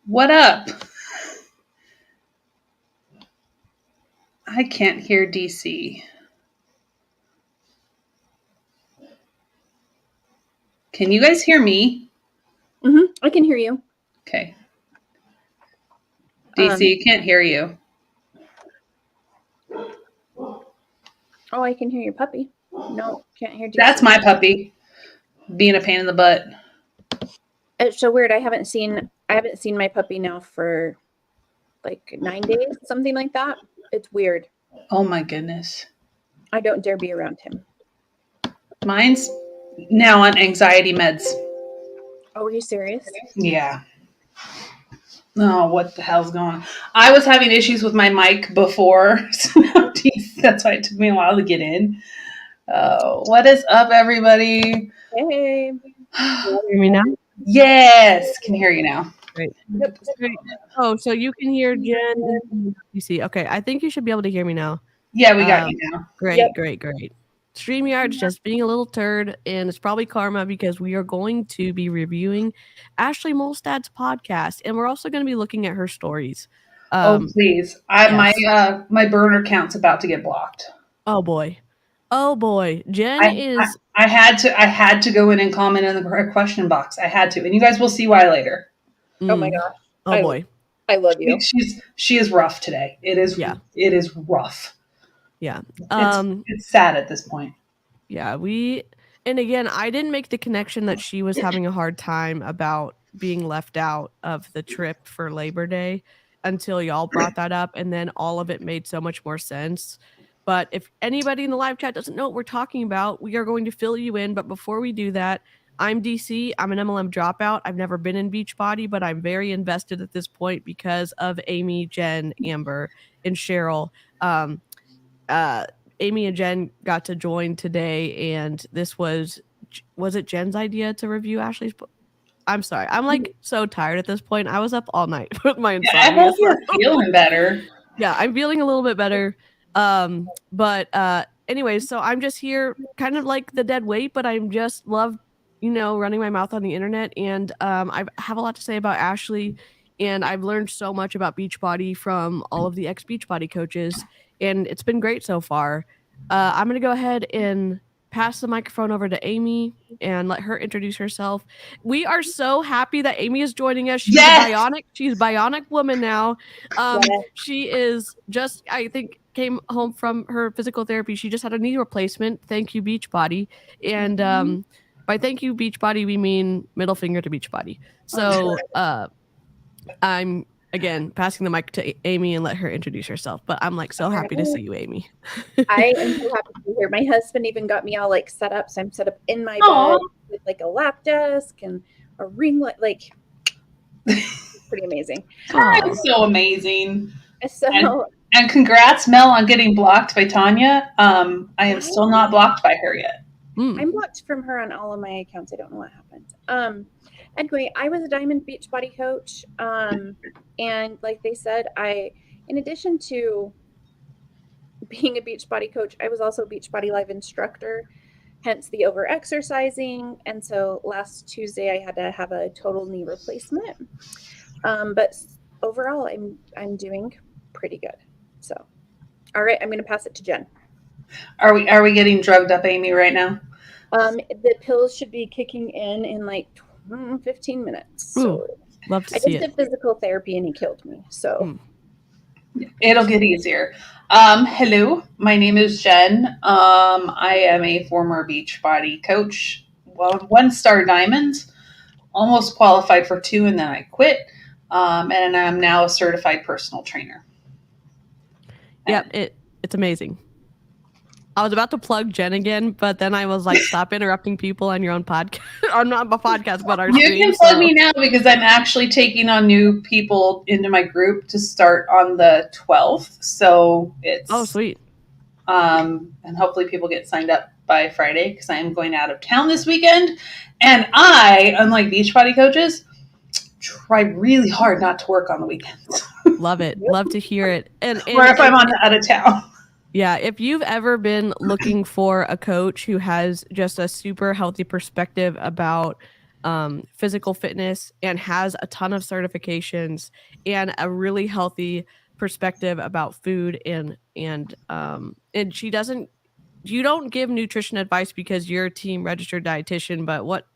What up? I can't hear DC. Can you guys hear me? I can hear you. Okay. DC, can't hear you. Oh, I can hear your puppy. No, can't hear DC. That's my puppy being a pain in the butt. It's so weird. I haven't seen my puppy now for like 9 days, something like that. It's weird. Oh my goodness. I don't dare be around him. Mine's now on anxiety meds. Oh, are you serious? Yeah. Oh, what the hell's going on? I was having issues with my mic before, so that's why it took me a while to get in. What is up, everybody? Hey. Can you hear me now? Yes, can hear you now. Great. Yep. Great. Oh, so you can hear Jen and DC. Okay, I think you should be able to hear me now. Yeah, we got you now. Great, Yep. great. StreamYard's just being a little turd, and it's probably karma because we are going to be reviewing Ashlie Molstad's podcast, and we're also going to be looking at her stories. Please! Yes. My burner count's about to get blocked. Oh boy, Jen is. I had to go in and comment in the question box. I had to, and you guys will see why later. Oh my gosh. Oh boy. I love you. She is rough today. It is. Yeah. It is rough. Yeah. It's sad at this point. Yeah, and again, I didn't make the connection that she was having a hard time about being left out of the trip for Labor Day until y'all brought that up, and then all of it made so much more sense. But if anybody in the live chat doesn't know what we're talking about, we are going to fill you in. But before we do that, I'm DC. I'm an MLM dropout. I've never been in Beachbody, but I'm very invested at this point because of Amy, Jen, Amber, and Cheryl. Amy and Jen got to join today, and this was it Jen's idea to review Ashley's book? I'm sorry. I'm like so tired at this point. I was up all night with my insomnia. I hope you're feeling better. Yeah, I'm feeling a little bit better. But anyways, so I'm just here kind of like the dead weight, but I'm just love, running my mouth on the internet. And I have a lot to say about Ashlie, and I've learned so much about Beachbody from all of the ex-Beachbody coaches, and it's been great so far. I'm going to go ahead and pass the microphone over to Amy and let her introduce herself. We are so happy that Amy is joining us. She's She's bionic woman now. She is just, I think, came home from her physical therapy. She just had a knee replacement. Thank you, Beachbody. And by thank you, Beachbody, we mean middle finger to Beachbody. So I'm again passing the mic to Amy and let her introduce herself. But I'm like so happy to see you, Amy. I am so happy to be here. My husband even got me all like set up. So I'm set up in my bed with like a lap desk and a ring light. Like pretty amazing. That's so amazing. So and congrats, Mel, on getting blocked by Tanya. I am still not blocked by her yet. I'm blocked from her on all of my accounts. I don't know what happened. Anyway, I was a Diamond Beachbody coach. And like they said, in addition to being a Beachbody coach, I was also a Beachbody Live instructor, hence the over-exercising. And so last Tuesday, I had to have a total knee replacement. But overall, I'm doing pretty good. So, all right, I'm going to pass it to Jen. Are we getting drugged up, Amy, right now? The pills should be kicking in like 15 minutes. So love to see it. I just did physical therapy and he killed me. So it'll get easier. Hello, my name is Jen. I am a former Beachbody coach. Well, 1-star diamond, almost qualified for 2, and then I quit. And I'm now a certified personal trainer. Yep, it's amazing. I was about to plug Jen again, but then I was like, stop interrupting people on your own podcast. Or not a podcast, but our stream. You can plug me now because I'm actually taking on new people into my group to start on the 12th. So it's... Oh, sweet. And hopefully people get signed up by Friday because I am going out of town this weekend. And I, unlike Beachbody coaches, try really hard not to work on the weekends. Love it. Love to hear it. And or if I'm out of town. Yeah, if you've ever been looking for a coach who has just a super healthy perspective about physical fitness and has a ton of certifications and a really healthy perspective about food and she doesn't you don't give nutrition advice because you're a team registered dietitian, but what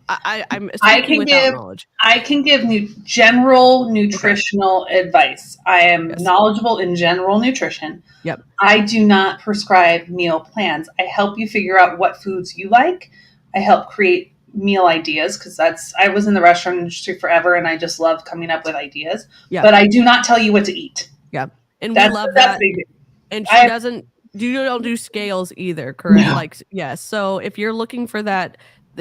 I'm I speaking can without give knowledge. I can give general nutritional advice. I am Yes. knowledgeable in general nutrition. Yep. I do not prescribe meal plans. I help you figure out what foods you like. I help create meal ideas because I was in the restaurant industry forever and I just love coming up with ideas. Yeah. But I do not tell you what to eat. Yeah. And That's, we love that's that. big. And she doesn't you don't do scales either, correct? No. Like, yes. So if you're looking for that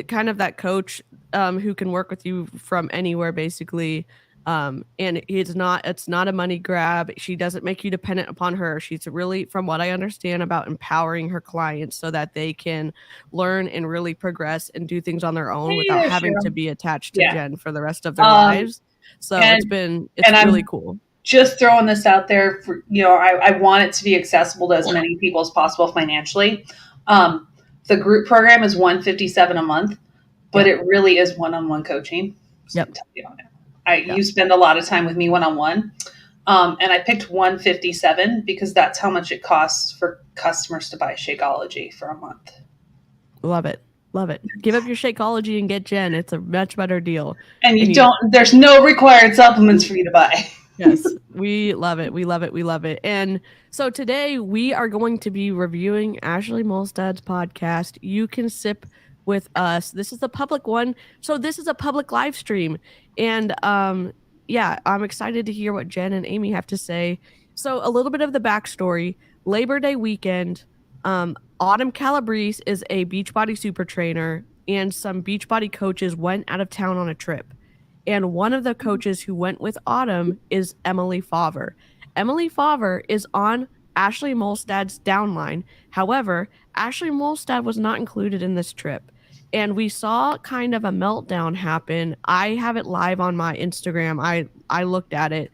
kind of that coach who can work with you from anywhere basically, and it's not a money grab. She doesn't make you dependent upon her. She's really, from what I understand, about empowering her clients so that they can learn and really progress and do things on their own without having to be attached to Jen for the rest of their lives. So it's really cool. Just throwing this out there for, I want it to be accessible to as many people as possible financially. The group program is $157 a month, but it really is one-on-one coaching. Yep. You spend a lot of time with me one-on-one. And I picked $157 because that's how much it costs for customers to buy Shakeology for a month. Love it. Love it. Give up your Shakeology and get Jen. It's a much better deal. And there's no required supplements for you to buy. Yes, we love it. We love it. We love it. And so today we are going to be reviewing Ashlie Molstad's podcast, You Can Sip with Us. This is the public one. So this is a public live stream. And I'm excited to hear what Jen and Amy have to say. So a little bit of the backstory. Labor Day weekend, Autumn Calabrese is a Beachbody super trainer, and some Beachbody coaches went out of town on a trip. And one of the coaches who went with Autumn is Emily Favre. Emily Favre is on Ashlie Molstad's downline. However, Ashlie Molstad was not included in this trip. And we saw kind of a meltdown happen. I have it live on my Instagram. I looked at it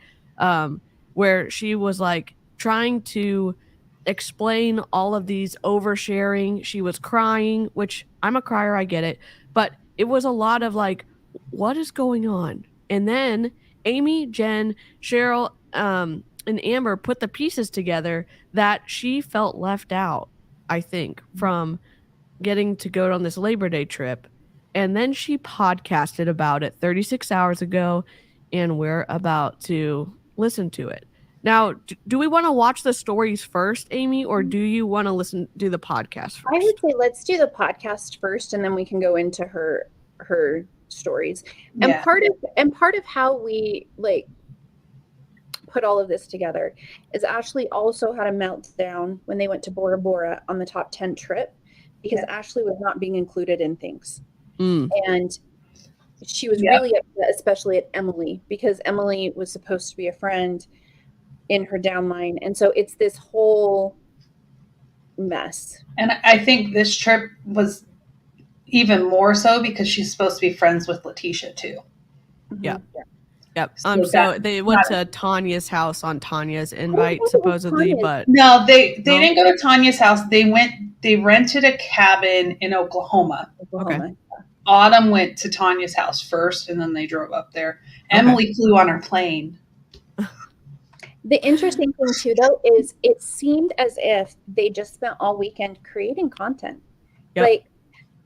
where she was like trying to explain all of these oversharing. She was crying, which I'm a crier, I get it. But it was a lot of like, what is going on? And then Amy, Jen, Cheryl, and Amber put the pieces together that she felt left out, I think, from getting to go on this Labor Day trip. And then she podcasted about it 36 hours ago, and we're about to listen to it. Now, do we want to watch the stories first, Amy, or do you want to do the podcast first? I would say let's do the podcast first, and then we can go into her stories. And part of how we like put all of this together is Ashlie also had a meltdown when they went to Bora Bora on the top 10 trip because Ashlie was not being included in things. And she was really upset, especially at Emily, because Emily was supposed to be a friend in her downline. And so it's this whole mess. And I think this trip was even more so because she's supposed to be friends with Letitia too. Yeah. Yep. So they went to Tanya's house on Tanya's invite, supposedly, but no, they didn't go to Tanya's house. They rented a cabin in Oklahoma. Okay. Autumn went to Tanya's house first, and then they drove up there. Emily flew on her plane. The interesting thing too, though, is it seemed as if they just spent all weekend creating content,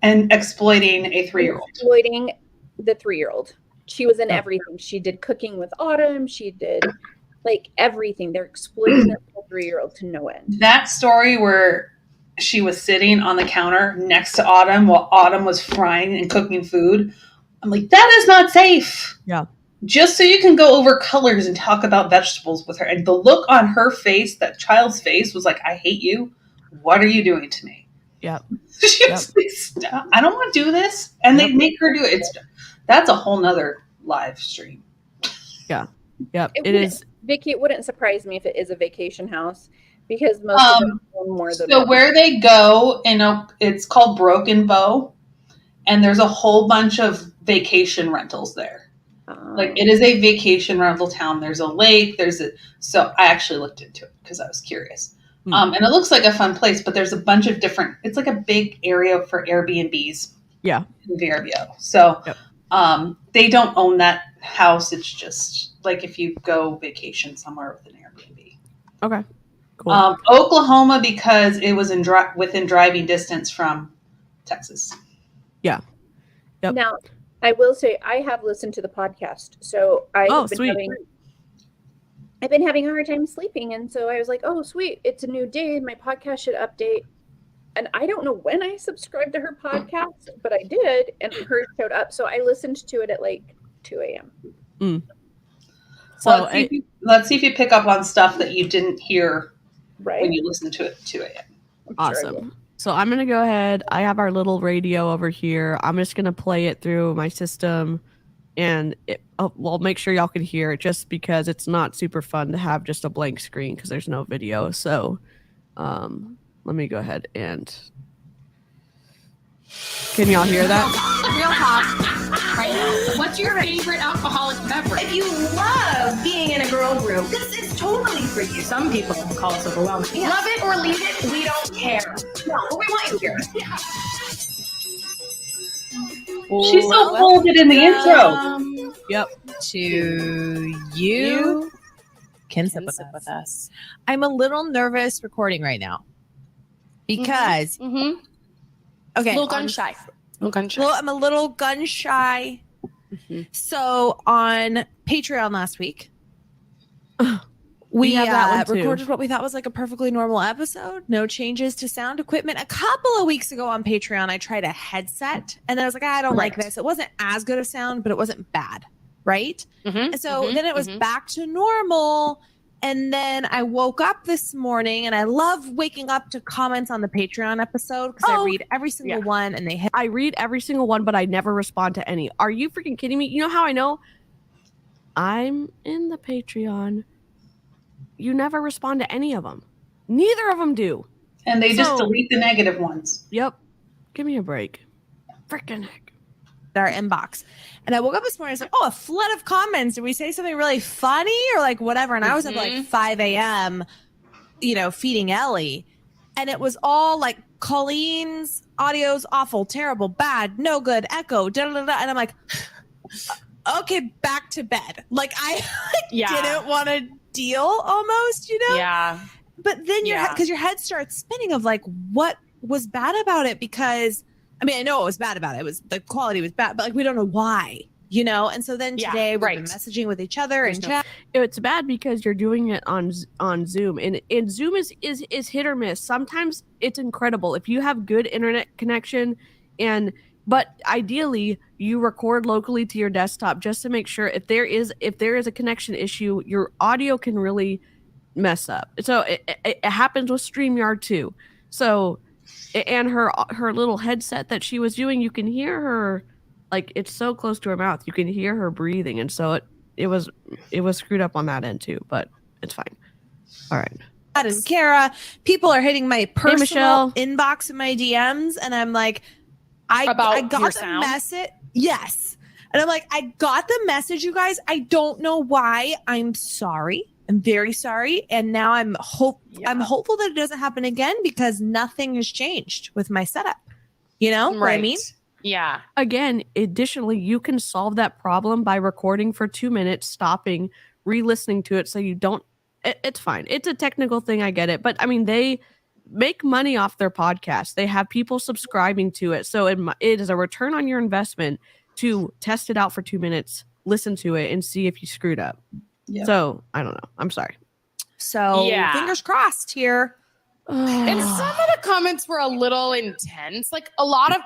and exploiting a 3-year-old. Exploiting the 3-year-old. She was in everything. She did cooking with Autumn. She did like everything. They're exploiting the 3-year-old to no end. That story where she was sitting on the counter next to Autumn while Autumn was frying and cooking food. I'm like, that is not safe. Yeah. Just so you can go over colors and talk about vegetables with her. And the look on her face, that child's face, was like, I hate you. What are you doing to me? Yeah. She was like, I don't want to do this. And they make her do it. That's a whole nother live stream. Yeah. Yep. It is. Vicky, it wouldn't surprise me if it is a vacation house because most of them are more than so where they go, it's called Broken Bow, and there's a whole bunch of vacation rentals there. Like it is a vacation rental town. There's a lake. So I actually looked into it because I was curious. And it looks like a fun place, but there's a bunch of it's like a big area for Airbnbs. Yeah. In VRBO. So They don't own that house. It's just like if you go vacation somewhere with an Airbnb. Okay. Cool. Oklahoma, because it was within driving distance from Texas. Yeah. Yep. Now, I will say I have listened to the podcast, so I've been having a hard time sleeping, and so I was like, "Oh, sweet! It's a new day. My podcast should update." And I don't know when I subscribed to her podcast, but I did, and hers showed up. So I listened to it at like 2 a.m. So let's see if you pick up on stuff that you didn't hear right when you listened to it at 2 a.m. Awesome. So I'm going to go ahead. I have our little radio over here. I'm just going to play it through my system, and well, make sure y'all can hear it, just because it's not super fun to have just a blank screen because there's no video. So let me go ahead and... Can y'all hear that? Real talk right now. What's your favorite alcoholic beverage? If you love being in a girl group, this is totally for you. Some people call us overwhelming. Yeah. Love it or leave it, we don't care. No, but we want you here. Yeah. She's so folded in the intro. Yep. To you can sip with us. I'm a little nervous recording right now because okay, a little gun shy. I'm a little gun shy. So on Patreon last week, we have that one too. recorded what we thought was like a perfectly normal episode. No changes to sound equipment. A couple of weeks ago on Patreon, I tried a headset and then I was like, I don't like this. It wasn't as good a sound, but it wasn't bad. Right. And so then it was back to normal. And then I woke up this morning, and I love waking up to comments on the Patreon episode because I read every single one, and I read every single one, but I never respond to any. Are you freaking kidding me? You know how I know? I'm in the Patreon. You never respond to any of them. Neither of them do. And they just delete the negative ones. Yep. Give me a break. Freaking heck. Our inbox. And I woke up this morning, I was like, a flood of comments. Did we say something really funny or like whatever? And I was up like 5 a.m., feeding Ellie. And it was all like, Colleen's audio's awful, terrible, bad, no good, echo, da da da. And I'm like, okay, back to bed. Like I didn't want to deal almost, Yeah. But then because your head starts spinning of like, what was bad about it? Because I know it was bad about it. It was the quality was bad, but like we don't know why, And so then today we're messaging with each other and chat. It's bad because you're doing it on Zoom, and Zoom is hit or miss. Sometimes it's incredible if you have good internet connection, but ideally you record locally to your desktop just to make sure if there is a connection issue, your audio can really mess up. So it happens with StreamYard too. So. And her little headset that she was doing, you can hear her, like it's so close to her mouth, you can hear her breathing, and so it was screwed up on that end too, but it's fine. All right. And Kara, people are hitting my personal inbox and my DMs, and I'm like, I got the message. Yes, and I'm like, I got the message, you guys. I don't know why. I'm sorry. I'm very sorry. And now I'm hopeful that it doesn't happen again because nothing has changed with my setup. You know what I mean? Yeah. Again, additionally, you can solve that problem by recording for 2 minutes, stopping, re-listening to it so you don't. It's fine. It's a technical thing. I get it. But they make money off their podcast. They have people subscribing to it. So it is a return on your investment to test it out for 2 minutes, listen to it, and see if you screwed up. Yep. So I don't know. I'm sorry. So fingers crossed here. And some of the comments were a little intense. Like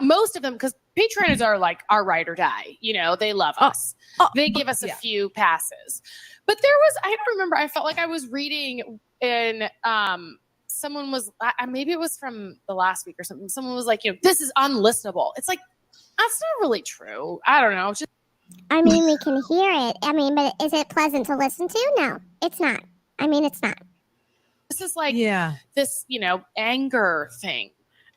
most of them, because Patreons are like our ride or die. They love us. They give us a few passes. But there was, I don't remember. I felt like I was reading and someone was, maybe it was from the last week or something. Someone was like, this is unlistenable. It's like, that's not really true. I don't know. We can hear it. But is it pleasant to listen to? No, it's not. It's not. This is like this, anger thing.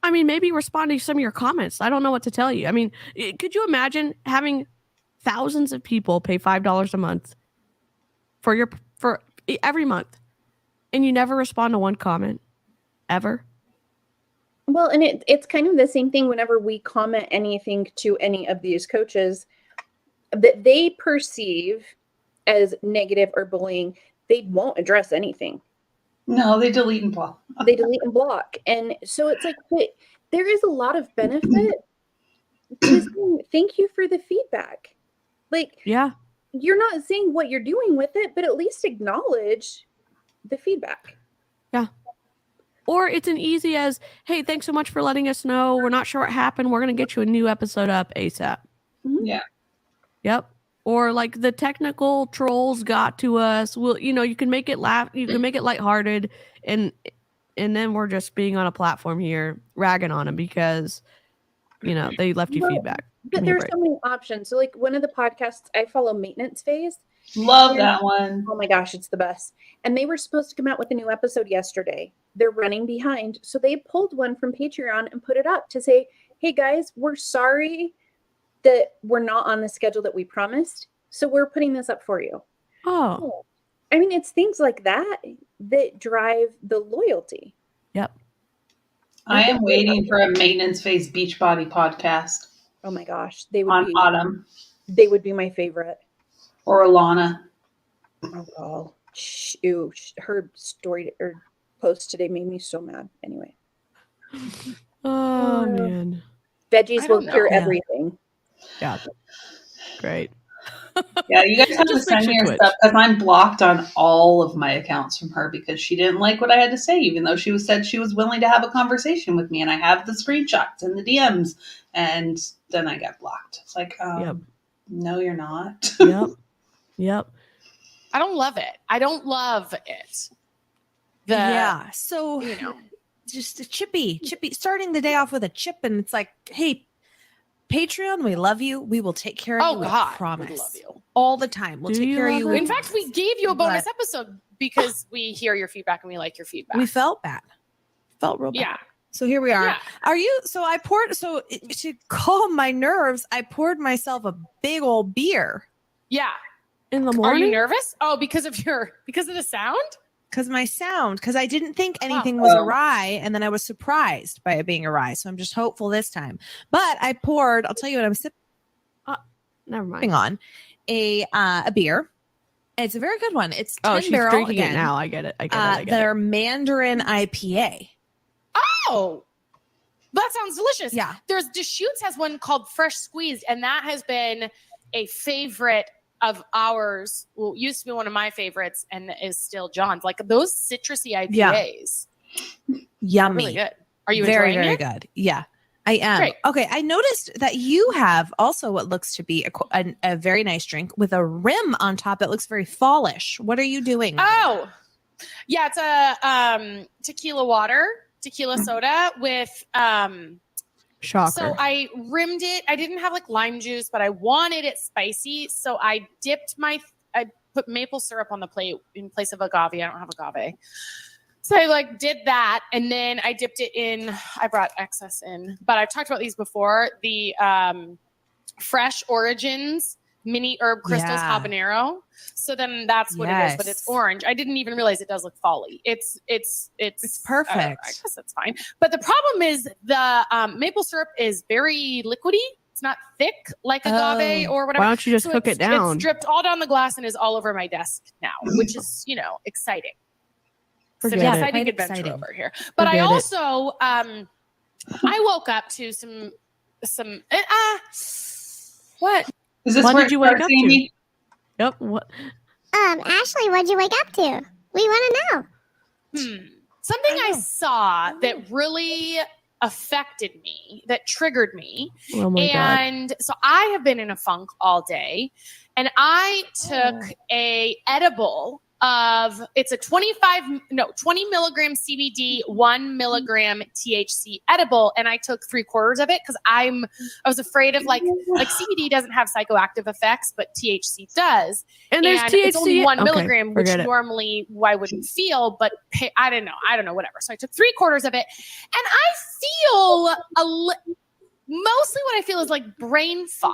Maybe responding to some of your comments. I don't know what to tell you. Could you imagine having thousands of people pay $5 a month for every month, and you never respond to one comment ever? Well, and it's kind of the same thing whenever we comment anything to any of these coaches. that they perceive as negative or bullying, they won't address anything. No, they delete and block. They delete and block. And so it's like, but there is a lot of benefit to saying thank you for the feedback. Like, Yeah. you're not saying what you're doing with it, but at least acknowledge the feedback. Yeah. Or it's an easy as, hey, thanks so much for letting us know. We're not sure what happened. We're going to get you a new episode up ASAP. Yeah. Yep. Or like the technical trolls got to us. Well, you can make it laugh. You can make it lighthearted. And then we're just being on a platform here ragging on them because, they left you feedback. But there's so many options. So like one of the podcasts, I follow Maintenance Phase. Love that one. Oh my gosh, it's the best. And they were supposed to come out with a new episode yesterday. They're running behind. So they pulled one from Patreon and put it up to say, hey guys, we're sorry that we're not on the schedule that we promised. So we're putting this up for you. Oh. I mean, it's things like that that drive the loyalty. Yep. I am waiting for a Maintenance Phase Beachbody podcast. Oh my gosh. They would on be Autumn. They would be my favorite. Or Alana. Oh, ew, her story or post today made me so mad. Anyway. Oh, man. Veggies will cure everything. Yeah. Great. Yeah, you guys have to send me your stuff because I'm blocked on all of my accounts from her because she didn't like what I had to say, even though she said she was willing to have a conversation with me, and I have the screenshots and the DMs, and then I got blocked. It's like, no, you're not. Yep. I don't love it. I don't love it. So just a chippy, starting the day off with a chip, and it's like, hey, Patreon, we love you. We will take care of you. God, we promise. we love you all the time. We'll take care of you. In fact, we gave you a bonus episode because we hear your feedback and we like your feedback. We felt bad. Felt real bad. Yeah. So here we are. Yeah. Are you? So I poured. So to calm my nerves, I poured myself a big old beer. Yeah. In the morning. Are you nervous? Oh, because of the sound? Because I didn't think anything was awry, and then I was surprised by it being awry. So I'm just hopeful this time. But I poured. I'll tell you what I'm sipping. Never mind. On a beer. It's a very good one. It's 10 she's barrel drinking again. it now. I get it. Their Mandarin IPA. Oh, that sounds delicious. Yeah. There's Deschutes has one called Fresh Squeezed, and that has been a favorite of ours. Well, used to be one of my favorites and is still John's. Like those citrusy IPAs. Yummy. Really good. Are you very, enjoying very it? good? Yeah, I am. Great. Okay. I noticed that you have also what looks to be a very nice drink with a rim on top that looks very fallish. What are you doing? Oh, yeah. It's a tequila soda with Shocker. So I rimmed it. I didn't have like lime juice, but I wanted it spicy. So I put maple syrup on the plate in place of agave. I don't have agave. So I did that. And then I dipped it in. I brought excess in, but I've talked about these before. The Fresh Origins mini herb crystals habanero. So then that's what it is, but it's orange. I didn't even realize it does look folly. It's perfect. I guess it's fine. But the problem is the maple syrup is very liquidy. It's not thick like agave or whatever. Why don't you just cook it down? It's dripped all down the glass and is all over my desk now, which is, exciting. It's an exciting adventure over here. But I also, I woke up to some what? Is this what where did you wake up to? Yep. What? Ashlie, what'd you wake up to? We want to know. Something I saw that really affected me, that triggered me. Oh my God. So I have been in a funk all day, and I took a edible of, it's a 20 milligram CBD, 1 milligram THC edible. And I took 3/4 of it because I was afraid of like CBD doesn't have psychoactive effects, but THC does. And there's THC. It's only 1 milligram, which forget it. normally I wouldn't feel, but I don't know, whatever. So I took 3/4 of it, and I feel mostly what I feel is like brain fog.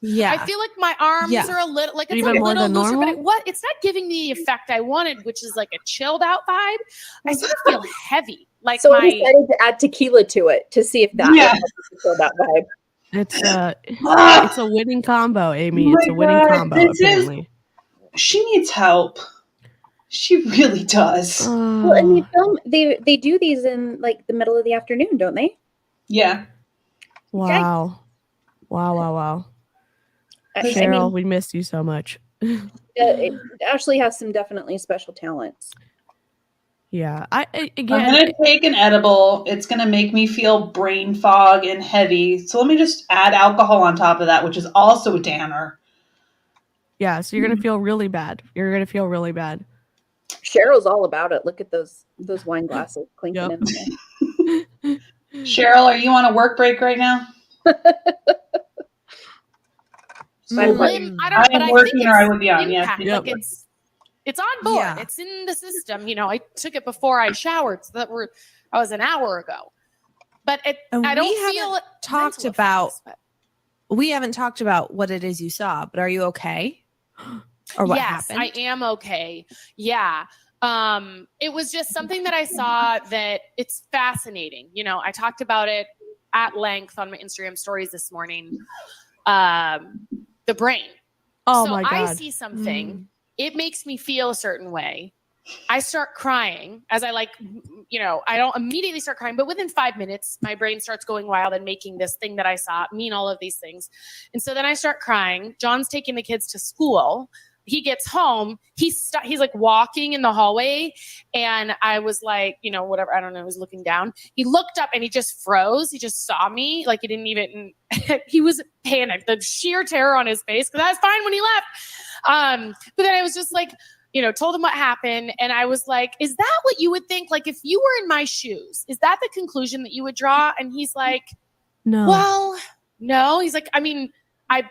Yeah. I feel like my arms are a little, like it's even a more little than looser, normal? but it's not giving me the effect I wanted, which is like a chilled out vibe. I sort of feel heavy. Like So I decided to add tequila to it to see if that would help with that vibe. It's a winning combo, Amy. Oh It's a my winning God, combo, this is- apparently. She needs help. She really does. Well, and they film they do these in like the middle of the afternoon, don't they? Yeah. Wow. Wow. Cheryl, we missed you so much. Ashlie has some definitely special talents. Yeah. I'm gonna take an edible. It's gonna make me feel brain fog and heavy. So let me just add alcohol on top of that, which is also a tanner. Yeah, so you're gonna feel really bad. Cheryl's all about it. Look at those wine glasses clinking in there. Cheryl, are you on a work break right now? Slim, I am working, or I would be on. Yeah, like it's on board. Yeah. It's in the system. You know, I took it before I showered, so that was an hour ago. But I don't feel talked about. We haven't talked about what it is you saw, but are you okay? Or what happened? I am okay. Yeah. It was just something that I saw that it's fascinating. You know, I talked about it at length on my Instagram stories this morning. The brain. Oh so my God. I see something. It makes me feel a certain way. I start crying as I I don't immediately start crying, but within 5 minutes, my brain starts going wild and making this thing that I saw mean all of these things. And so then I start crying. John's taking the kids to school. He gets home. He's like walking in the hallway. And I was like, whatever. I don't know. I was looking down. He looked up and he just froze. He just saw me. Like he didn't even, he was panicked. The sheer terror on his face. Cause I was fine when he left. But then I was just like, told him what happened. And I was like, is that what you would think? Like if you were in my shoes, is that the conclusion that you would draw? And he's like, no. Well, no. He's like, I mean, I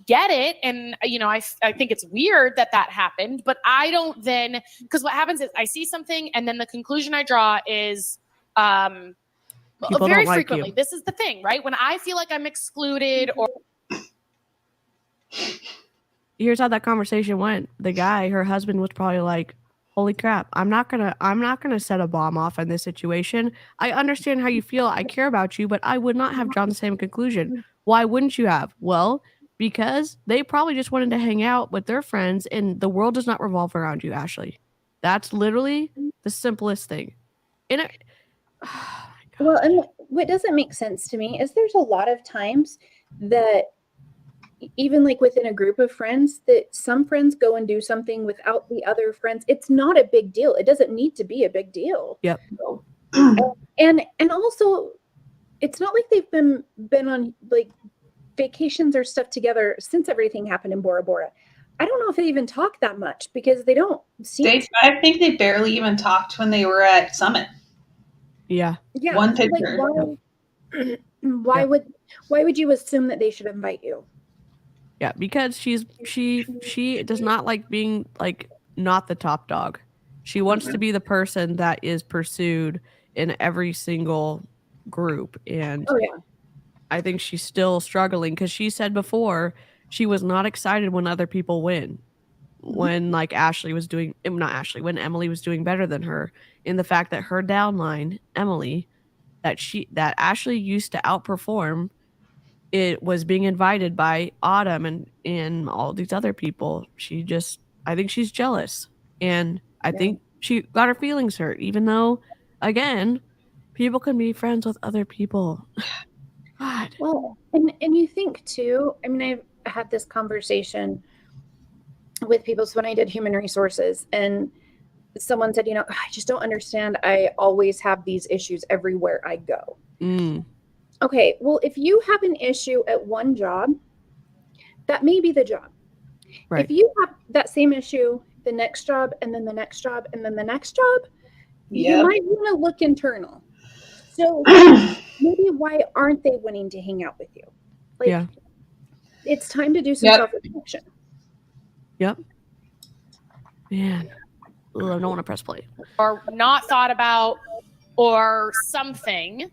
get it. And, I think it's weird that happened, but I don't then, because what happens is I see something and then the conclusion I draw is very frequently, this is the thing, right? When I feel like I'm excluded or. Here's how that conversation went. The guy, her husband, was probably like, holy crap, I'm not gonna set a bomb off in this situation. I understand how you feel. I care about you, but I would not have drawn the same conclusion. Why wouldn't you have? Well, because they probably just wanted to hang out with their friends, and the world does not revolve around you, Ashlie. That's literally the simplest thing. And well, and what doesn't make sense to me is there's a lot of times that even like within a group of friends that some friends go and do something without the other friends. It's not a big deal. It doesn't need to be a big deal. Yep. And also it's not like they've been on like vacations or stuff together since everything happened in Bora Bora. I don't know if they even talk that much because they don't seem I think they barely even talked when they were at Summit. Yeah. One picture. Like why would you assume that they should invite you? Yeah, because she does not like being like not the top dog. She wants to be the person that is pursued in every single group. And I think she's still struggling because she said before she was not excited when other people win. When like Ashlie was doing, not Ashlie, when Emily was doing better than her, in the fact that her downline, Emily, that Ashlie used to outperform, it was being invited by Autumn and all these other people. I think she's jealous. And I think she got her feelings hurt, even though, again, people can be friends with other people. God. Well, and you think too, I mean, I've had this conversation with people. So when I did human resources and someone said, I just don't understand. I always have these issues everywhere I go. Okay, well, if you have an issue at one job, that may be the job. Right. If you have that same issue, the next job, and then the next job, and then the next job, you might want to look internal. So maybe why aren't they wanting to hang out with you? Like, it's time to do some self-reflection. Yep. Man, I don't want to press play. Or not thought about or something.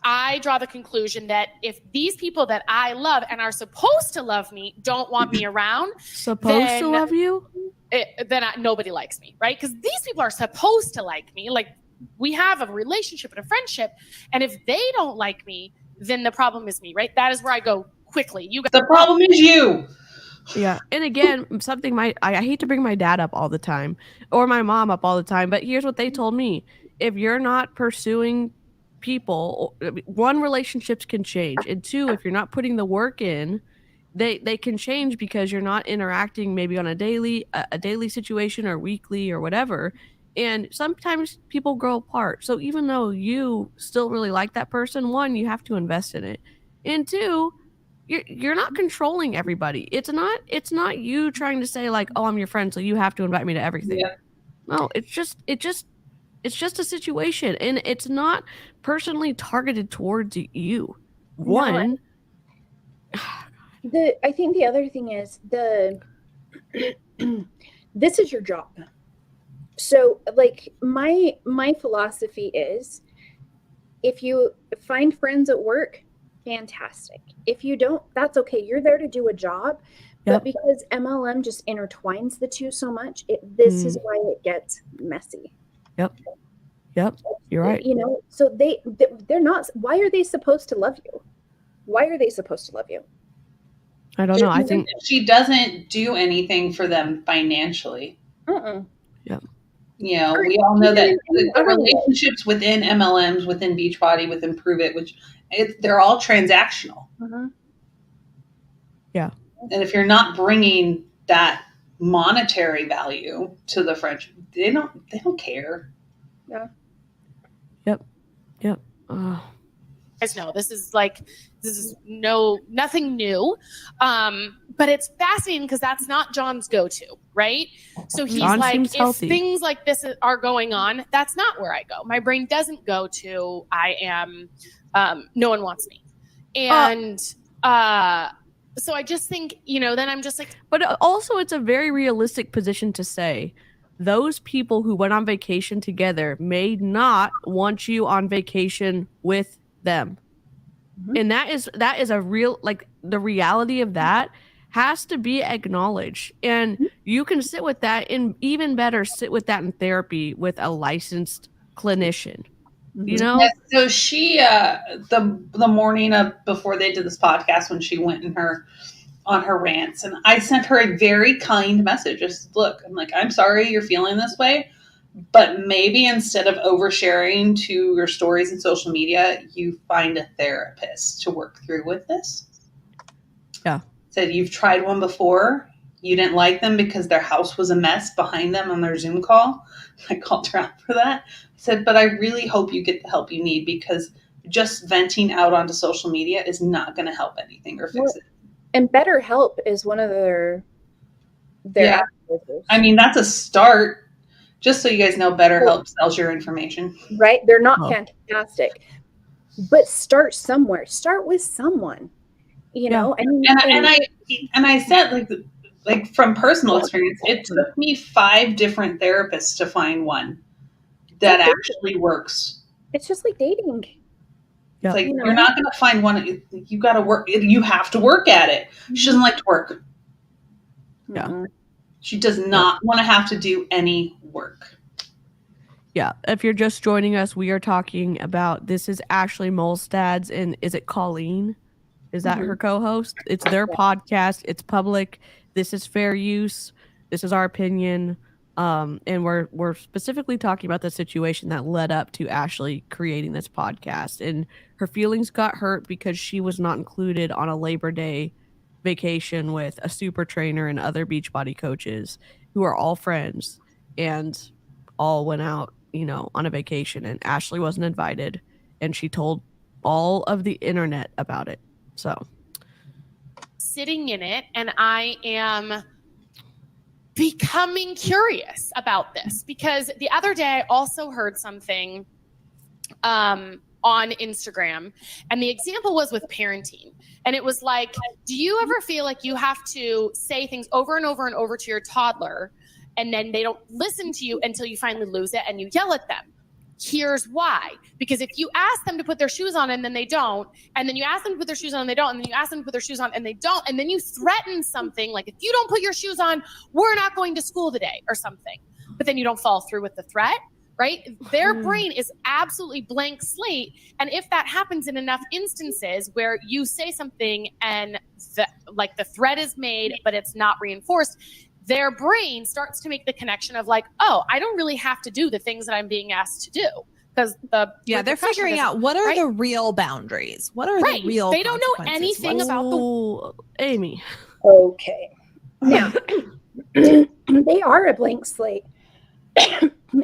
I draw the conclusion that if these people that I love and are supposed to love me don't want me around, to love you, then nobody likes me, right? Because these people are supposed to like me. Like we have a relationship and a friendship, and if they don't like me, then the problem is me, right? That is where I go quickly. The problem is you. Yeah. And again, something I hate to bring my dad up all the time or my mom up all the time, but here's what they told me. If you're not pursuing people, one, relationships can change. And two, if you're not putting the work in, they can change because you're not interacting maybe on a daily situation or weekly or whatever. And sometimes people grow apart. So even though you still really like that person, one, you have to invest in it. And two, you're not controlling everybody. It's not you trying to say like, oh, I'm your friend, so you have to invite me to everything. Yeah. No, it's just a situation, and it's not personally targeted towards you. One, I think the other thing is this is your job. So like my philosophy is, if you find friends at work, fantastic. If you don't, that's okay. You're there to do a job. Yep. But because MLM just intertwines the two so much, this is why it gets messy. Yep. You're right. You know, so they're not. Why are they supposed to love you? Why are they supposed to love you? I don't know. I think she doesn't do anything for them financially. Yeah. You know, we all know that the relationships within MLMs, within Beachbody, within Prove It, they're all transactional. Yeah. And if you're not bringing that monetary value to the friendship, they don't care. Yeah. Yep. Guys know this is nothing new. But it's fascinating because that's not John's go-to, right? So he's John like, seems if healthy. things like this are going on, that's not where I go. My brain doesn't go to, I am, no one wants me. And so I just think, then I'm just like. But also it's a very realistic position to say. Those people who went on vacation together may not want you on vacation with them. And that is a real, like, the reality of that has to be acknowledged. And you can sit with that, and even better, sit with that in therapy with a licensed clinician. You know? Yeah, so she the morning before they did this podcast, when she went on her rants, and I sent her a very kind message. Just look, I'm like, I'm sorry you're feeling this way, but maybe instead of oversharing to your stories and social media, you find a therapist to work through with this. Yeah. Said you've tried one before. You didn't like them because their house was a mess behind them on their Zoom call. I called her out for that. I said, but I really hope you get the help you need, because just venting out onto social media is not going to help anything or fix it. And BetterHelp is one of their yeah. I mean, that's a start. Just so you guys know, BetterHelp sells your information. Right? They're not fantastic. But start somewhere. Start with someone. You know? I mean, and I said, like from personal experience, it took me 5 different therapists to find one that actually works. It's just like dating. It's like, you're not going to find one. You got to work. You have to work at it. She doesn't like to work. Yeah. She does not want to have to do any work. Yeah. If you're just joining us, we are talking about, this is Ashlie Molstad's, and is it Colleen? Is that her co-host? It's their podcast. It's public. This is fair use. This is our opinion. And we're specifically talking about the situation that led up to Ashlie creating this podcast. And her feelings got hurt because she was not included on a Labor Day vacation with a super trainer and other Beachbody coaches who are all friends and all went out, on a vacation, and Ashlie wasn't invited, and she told all of the internet about it. So sitting in it, and I am becoming curious about this, because the other day I also heard something on Instagram, and the example was with parenting. And it was like, do you ever feel like you have to say things over and over and over to your toddler, and then they don't listen to you until you finally lose it and you yell at them? Here's why. Because if you ask them to put their shoes on and then they don't, and then you ask them to put their shoes on and they don't, and then you ask them to put their shoes on and they don't, and then you threaten something like, if you don't put your shoes on, we're not going to school today or something. But then you don't follow through with the threat. right? Their brain is absolutely blank slate. And if that happens in enough instances where you say something and the threat is made, but it's not reinforced, their brain starts to make the connection of like, oh, I don't really have to do the things that I'm being asked to do. Because they're figuring out what are the real boundaries. What are the real They don't know anything about the Amy. Okay. Now, they are a blank slate.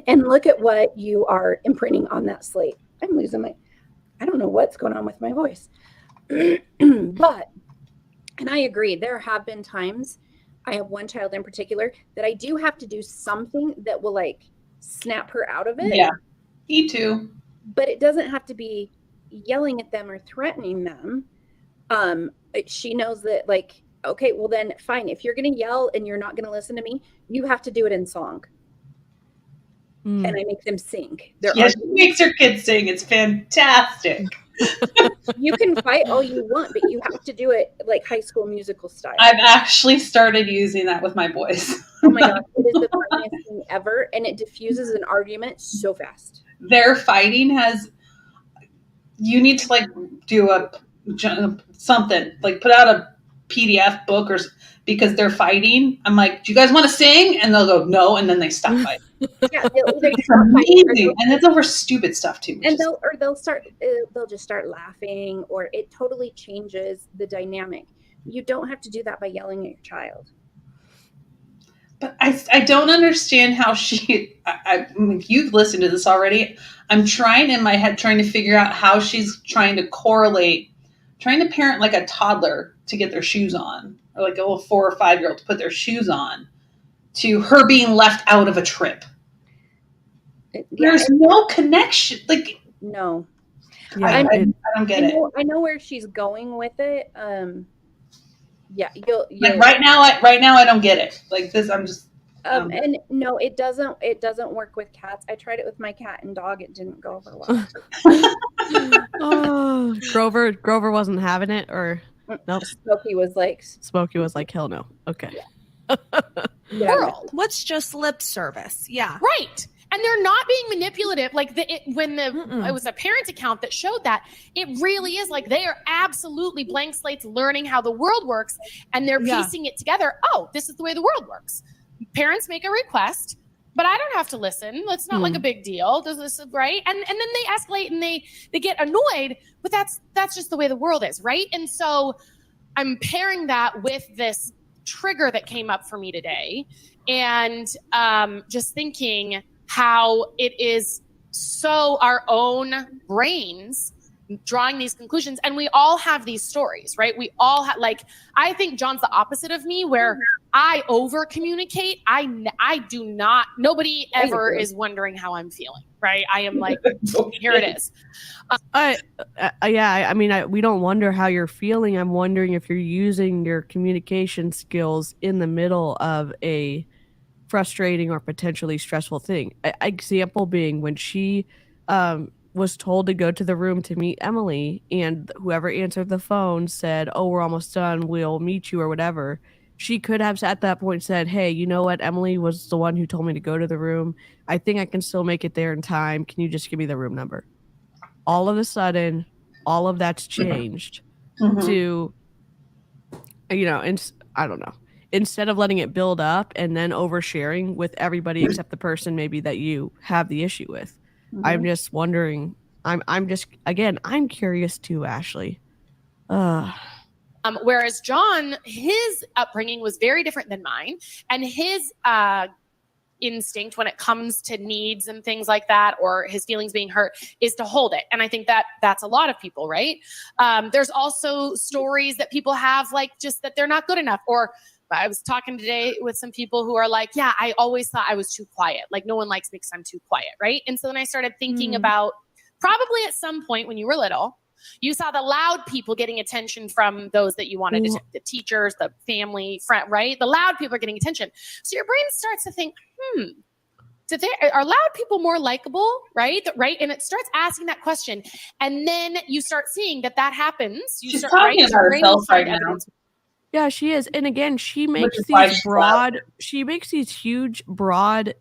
And look at what you are imprinting on that slate. I'm losing I don't know what's going on with my voice. But, and I agree, there have been times, I have one child in particular, that I do have to do something that will like snap her out of it. Yeah, me too. But it doesn't have to be yelling at them or threatening them. She knows that like, okay, well then fine. If you're going to yell and you're not going to listen to me, you have to do it in song. And I make them sing. She makes her kids sing. It's fantastic. You can fight all you want, but you have to do it like High School Musical style. I've actually started using that with my boys. Oh my gosh, it is the funniest thing ever, and it diffuses an argument so fast. Their fighting you need to like do something, like put out a PDF book because they're fighting. I'm like, do you guys want to sing? And they'll go, no, and then they stop fighting. Yeah, it's amazing, and it's over stupid stuff too. And they'll just start laughing, or it totally changes the dynamic. You don't have to do that by yelling at your child. But I don't understand how you've listened to this already. I'm trying in my head, trying to figure out how she's trying to parent like a toddler to get their shoes on, or like a little 4 or 5-year-old to put their shoes on, to her being left out of a trip. There's no connection. Like, no. Yeah, I don't get it. I know where she's going with it. Yeah, you'll like right now I don't get it. Like this, I'm just. And no, it doesn't work with cats. I tried it with my cat and dog. It didn't go over well. Oh, Grover wasn't having it, or nope. Smokey was like, hell no. Okay. World. What's just lip service? Yeah. Right. And they're not being manipulative. Like it was a parent account that showed that it really is like they are absolutely blank slates learning how the world works, and they're piecing it together. Oh, this is the way the world works. Parents make a request, but I don't have to listen. It's not like a big deal. Does this right? And then they escalate and they get annoyed, but that's just the way the world is, right? And so I'm pairing that with this trigger that came up for me today, and just thinking how it is so our own brains drawing these conclusions. And we all have these stories, right? We all have, like, I think John's the opposite of me, where I over communicate. I do not, nobody ever is wondering how I'm feeling, right? I am like, here it is. I mean, we don't wonder how you're feeling. I'm wondering if you're using your communication skills in the middle of a frustrating or potentially stressful thing. Example being when she was told to go to the room to meet Emily, and whoever answered the phone said, oh, we're almost done, we'll meet you, or whatever. She could have at that point said, hey, you know what? Emily was the one who told me to go to the room. I think I can still make it there in time. Can you just give me the room number? All of a sudden, all of that's changed to, and I don't know. Instead of letting it build up and then oversharing with everybody except the person maybe that you have the issue with. I'm just wondering. I'm curious too, Ashlie. Whereas John, his upbringing was very different than mine, and his instinct when it comes to needs and things like that, or his feelings being hurt, is to hold it. And I think that that's a lot of people, right? There's also stories that people have, like just that they're not good enough. Or I was talking today with some people who are like, yeah, I always thought I was too quiet. Like no one likes me because I'm too quiet, right? And so then I started thinking about probably at some point when you were little, you saw the loud people getting attention from those that you wanted to, the teachers, the family, friend, right? The loud people are getting attention. So your brain starts to think, are loud people more likable, right? Right? And it starts asking that question. And then you start seeing that happens. She's talking about herself right now. Yeah, she is. And again, she Which makes is why these she's broad, she makes these huge, broad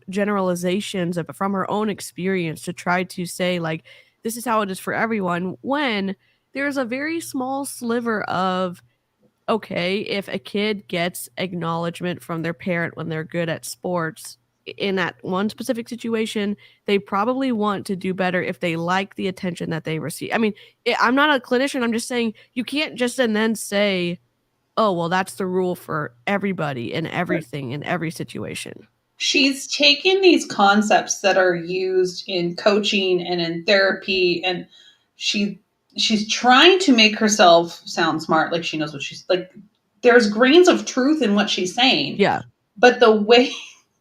generalizations from her own experience to try to say, like, this is how it is for everyone, when there's a very small sliver of, okay, if a kid gets acknowledgement from their parent when they're good at sports in that one specific situation, they probably want to do better if they like the attention that they receive. I mean, I'm not a clinician. I'm just saying you can't just and then say, oh, well, that's the rule for everybody and everything in every situation. She's taken these concepts that are used in coaching and in therapy, and she's trying to make herself sound smart, like she knows what she's like. There's grains of truth in what she's saying. Yeah. But the way,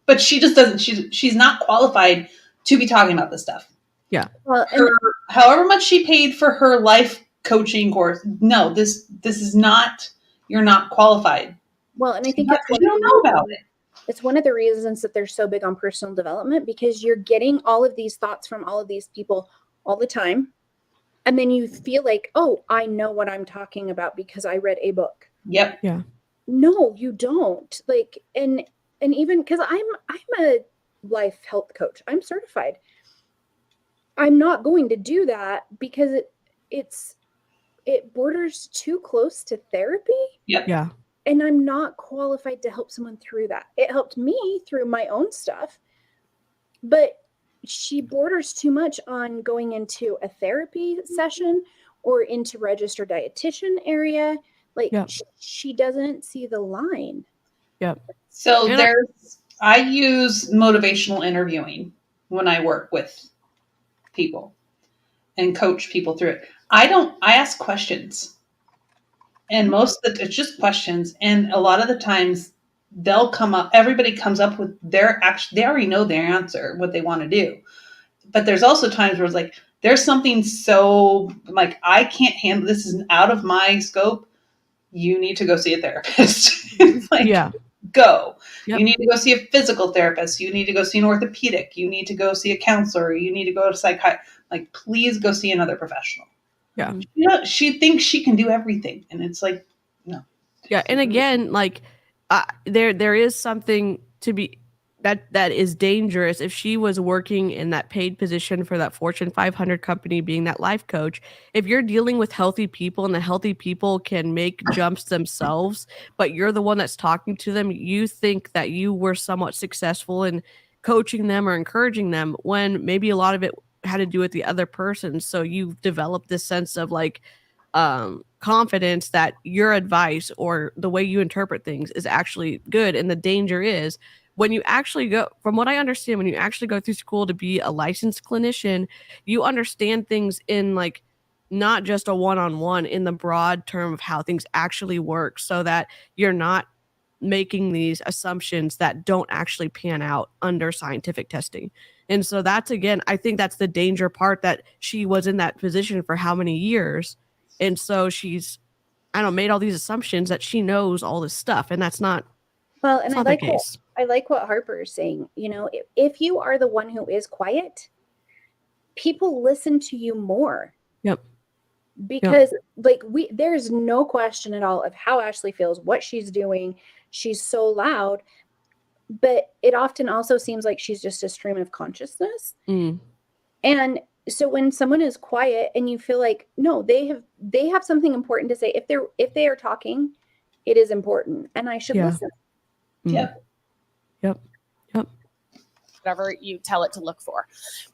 but she just doesn't. She's not qualified to be talking about this stuff. Yeah. Well, and However much she paid for her life coaching course, no, this is not. You're not qualified. well, and I think You don't know about it. it's one of the reasons that they're so big on personal development, because you're getting all of these thoughts from all of these people all the time. And then you feel like, oh, I know what I'm talking about because I read a book. Yep. Yeah. No, you don't. Like, and even because I'm a life health coach, I'm certified. I'm not going to do that because it borders too close to therapy. Yep. Yeah. And I'm not qualified to help someone through that. It helped me through my own stuff, but she borders too much on going into a therapy session or into registered dietitian area. Like, Yep. she doesn't see the line. Yep. So And I use motivational interviewing when I work with people and coach people through it. I ask questions. And most of it's just questions. And a lot of the times they'll come up, everybody comes up with they already know their answer, what they want to do. But there's also times where it's like, there's something so like, I can't handle this, is out of my scope. You need to go see a therapist. It's like, yeah. go. Yep. You need to go see a physical therapist. You need to go see an orthopedic. You need to go see a counselor. You need to go to psychiatrist. Like, please go see another professional. Yeah. You know, she thinks she can do everything. And it's like, no. Yeah. And again, like there is something to be that is dangerous. If she was working in that paid position for that Fortune 500 company, being that life coach, if you're dealing with healthy people and the healthy people can make jumps themselves, but you're the one that's talking to them, you think that you were somewhat successful in coaching them or encouraging them, when maybe a lot of it had to do with the other person. So you've developed this sense of like confidence that your advice or the way you interpret things is actually good. And the danger is, when you actually go, from what I understand, when you actually go through school to be a licensed clinician, you understand things in like not just a one-on-one, in the broad term of how things actually work, so that you're not making these assumptions that don't actually pan out under scientific testing. And so that's, again, I think that's the danger part, that she was in that position for how many years. And so she's, I don't know, made all these assumptions that she knows all this stuff. And that's not, Well, and not the case. I like what Harper is saying. You know, if you are the one who is quiet, people listen to you more. Yep. Because like there's no question at all of how Ashlie feels, what she's doing. She's so loud, but it often also seems like she's just a stream of consciousness. Mm. And so when someone is quiet and you feel like, no, they have something important to say. If they are talking, it is important and I should listen. Mm. Yep. Yep. Yep. Whatever you tell it to look for.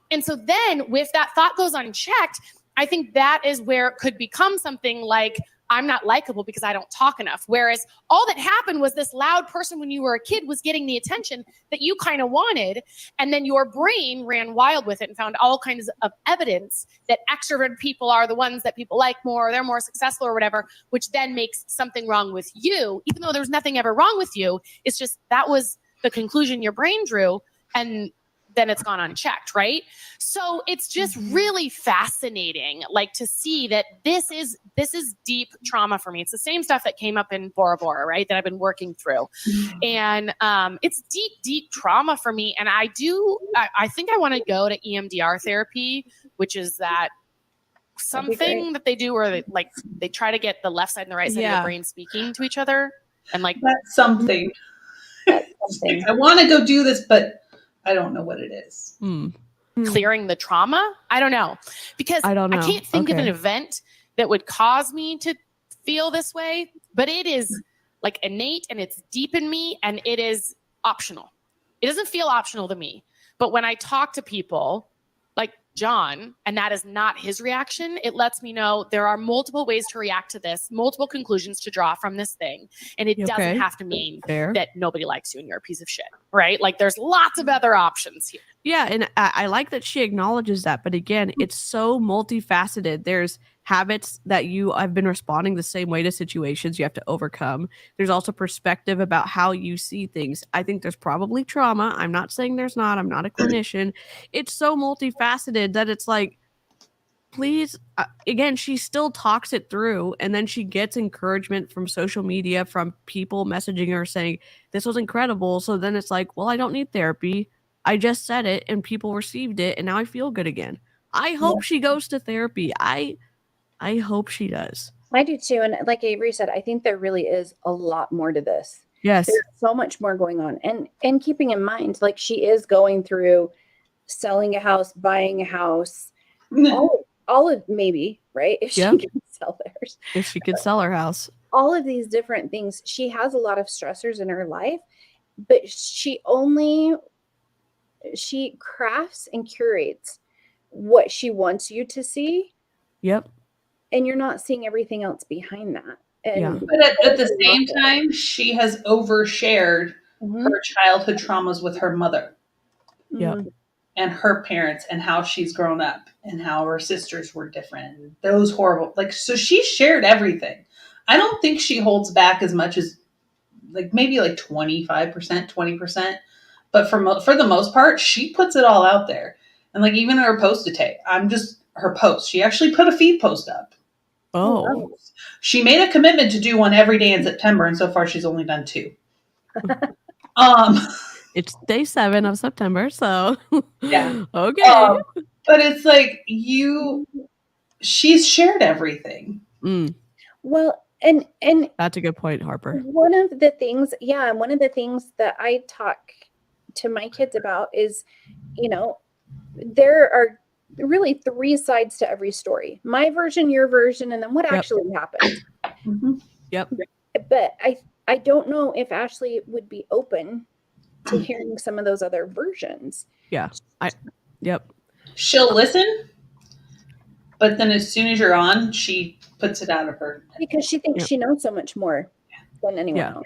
And so then if that thought goes unchecked, I think that is where it could become something like, I'm not likable because I don't talk enough. Whereas all that happened was this loud person when you were a kid was getting the attention that you kind of wanted. And then your brain ran wild with it and found all kinds of evidence that extroverted people are the ones that people like more, or they're more successful or whatever, which then makes something wrong with you, even though there's nothing ever wrong with you. It's just that was the conclusion your brain drew. And then it's gone unchecked, right? So it's just really fascinating, like, to see that this is deep trauma for me. It's the same stuff that came up in Bora Bora, right? That I've been working through. And it's deep trauma for me. And I think I want to go to EMDR therapy, which is that something that they do where they try to get the left side and the right side of the brain speaking to each other, and like That's something. That's something. I want to go do this, but I don't know what it is. clearing the trauma. I don't know, because I don't know. I can't think of an Okay. event that would cause me to feel this way, but it is like innate and it's deep in me, and it is optional. It doesn't feel optional to me, but when I talk to people like John, and that is not his reaction, it lets me know there are multiple ways to react to this, multiple conclusions to draw from this thing. And it doesn't Okay. have to mean Fair. that nobody likes you and you're a piece of shit, right? Like there's lots of other options here. Yeah, and I like that she acknowledges that. But again, it's so multifaceted. There's habits that you have been responding the same way to situations you have to overcome. There's also perspective about how you see things. I think there's probably trauma. I'm not saying there's not. I'm not a clinician. It's so multifaceted that it's like, please, again, she still talks it through, and then she gets encouragement from social media, from people messaging her saying, this was incredible. So then it's like, well, I don't need therapy. I just said it and people received it, and now I feel good again. I hope she goes to therapy. I hope she does. I do too. And like Avery said, I think there really is a lot more to this. Yes. There's so much more going on. And keeping in mind, like she is going through selling a house, buying a house, all of maybe, right? If she Yep. can sell theirs. If she could sell her house. All of these different things. She has a lot of stressors in her life, but she crafts and curates what she wants you to see. Yep. And you're not seeing everything else behind that. And Yeah. But at the same time, she has overshared Mhm. her childhood traumas with her mother Yep. Mhm. and her parents and how she's grown up and how her sisters were different. And those horrible, so she shared everything. I don't think she holds back as much as maybe 25%, 20%. But for the most part, she puts it all out there. And even her post today, her post. She actually put a feed post up. Oh. She made a commitment to do one every day in September, and so far she's only done 2. It's day 7 of September, so Yeah. okay. But it's she's shared everything. Well, and That's a good point, Harper. one of the things that I talk to my kids about is, there are really 3 sides to every story. My version, your version, and then what actually happened. Mm-hmm. Yep. But I don't know if Ashlie would be open to hearing some of those other versions. Yeah. Yep. She'll listen, but then as soon as you're on, she puts it out of her. Because she thinks she knows so much more than anyone else.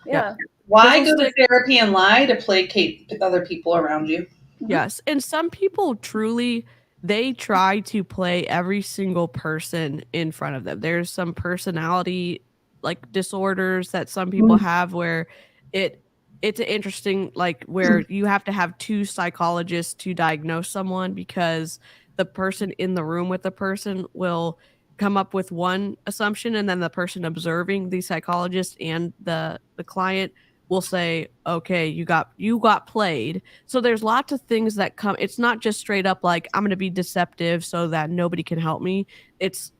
Yeah. Why go to therapy and lie to placate other people around you? Yes. And some people truly, they try to play every single person in front of them. There's some personality disorders that some people have where it's interesting, where you have to have 2 psychologists to diagnose someone, because the person in the room with the person will come up with one assumption, and then the person observing the psychologist and the client will say, okay, you got played. So there's lots of things that come. It's not just straight up I'm going to be deceptive so that nobody can help me. It's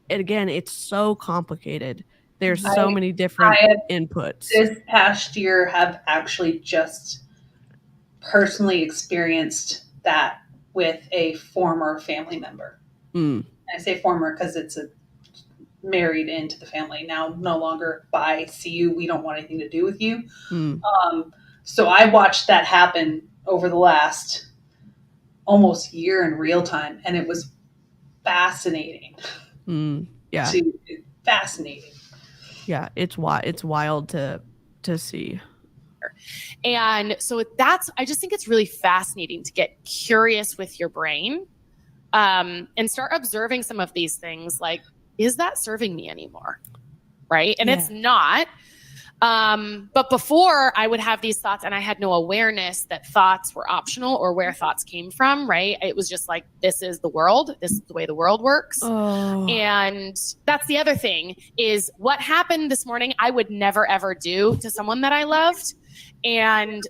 so complicated. There's so many different inputs. This past year have actually just personally experienced that with a former family member. I say former because it's married into the family now, no longer bye, see you, we don't want anything to do with you. So I watched that happen over the last almost year in real time, and it was fascinating. Yeah. Fascinating. Yeah, it's wild to see. And so I just think it's really fascinating to get curious with your brain, and start observing some of these things. Is that serving me anymore? Right. And it's not. But before, I would have these thoughts and I had no awareness that thoughts were optional or where thoughts came from. Right. It was just this is the world. This is the way the world works. Oh. And that's the other thing, is what happened this morning, I would never, ever do to someone that I loved. And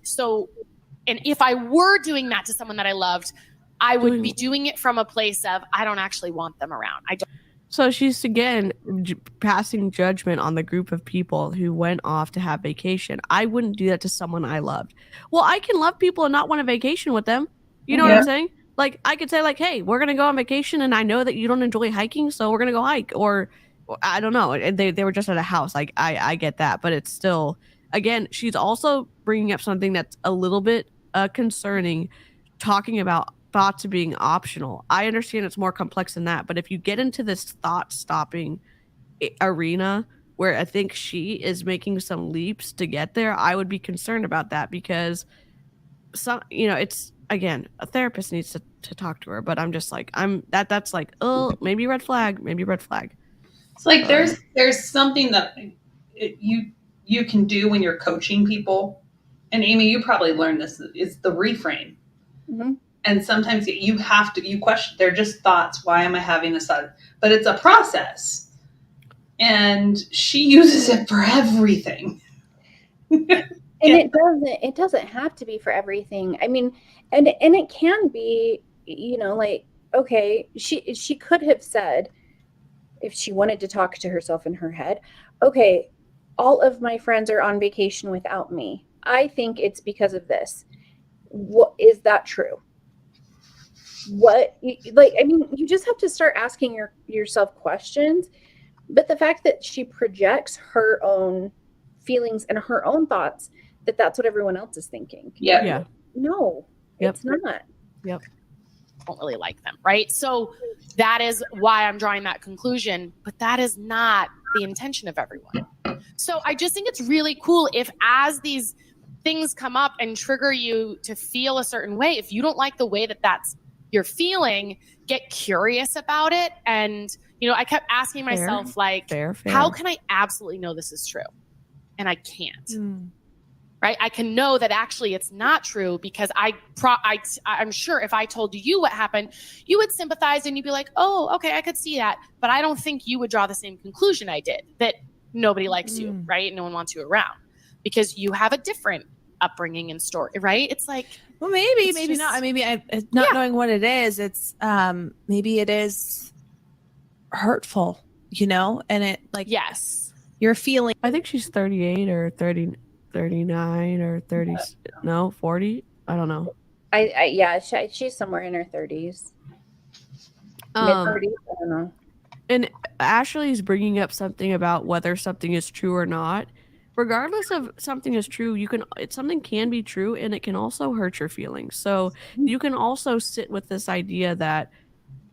if I were doing that to someone that I loved, I would be doing it from a place of, I don't actually want them around. So she's again passing judgment on the group of people who went off to have vacation. I wouldn't do that to someone I loved. Well, I can love people and not want a vacation with them. You know what I'm saying? Like I could say like, hey, we're gonna go on vacation, and I know that you don't enjoy hiking, so we're gonna go hike. Or I don't know. And they were just at a house. Like I get that, but it's still again. She's also bringing up something that's a little bit concerning, talking about thoughts being optional. I understand it's more complex than that, but if you get into this thought stopping arena where I think she is making some leaps to get there, I would be concerned about that because it's again, a therapist needs to talk to her, but I'm just like, that's like, oh, maybe red flag, maybe red flag. It's like there's something that you can do when you're coaching people, and Amy, you probably learned this, is the reframe. Mm-hmm. And sometimes you have to, you question, they're just thoughts. Why am I having this thought? But it's a process. And she uses it for everything. And it doesn't have to be for everything. I mean, and it can be, like, okay, she could have said, if she wanted to talk to herself in her head, okay, all of my friends are on vacation without me. I think it's because of this. What is that true? You just have to start asking yourself questions. But the fact that she projects her own feelings and her own thoughts, that's what everyone else is thinking. Yeah. No, it's not. Yep. Don't really like them, right? So that is why I'm drawing that conclusion, but that is not the intention of everyone. So I just think it's really cool if, as these things come up and trigger you to feel a certain way, if you don't like the way that's you're feeling, get curious about it. And I kept asking myself, fair. How can I absolutely know this is true? And I can't. Right? I can know that actually it's not true because I'm sure if I told you what happened, you would sympathize and you'd be like, oh, okay, I could see that. But I don't think you would draw the same conclusion I did, that nobody likes you, right? No one wants you around because you have a different upbringing and story, right? It's like, well, maybe not. Maybe not knowing what it is. It's maybe it is hurtful, and it like, yes, you're feeling. I think she's 38 or 30, 39 or 30. No, 40. I don't know. She's somewhere in her 30s. Mid-30s, I don't know. And Ashley's bringing up something about whether something is true or not. Regardless of something is true, something can be true and it can also hurt your feelings. So you can also sit with this idea that,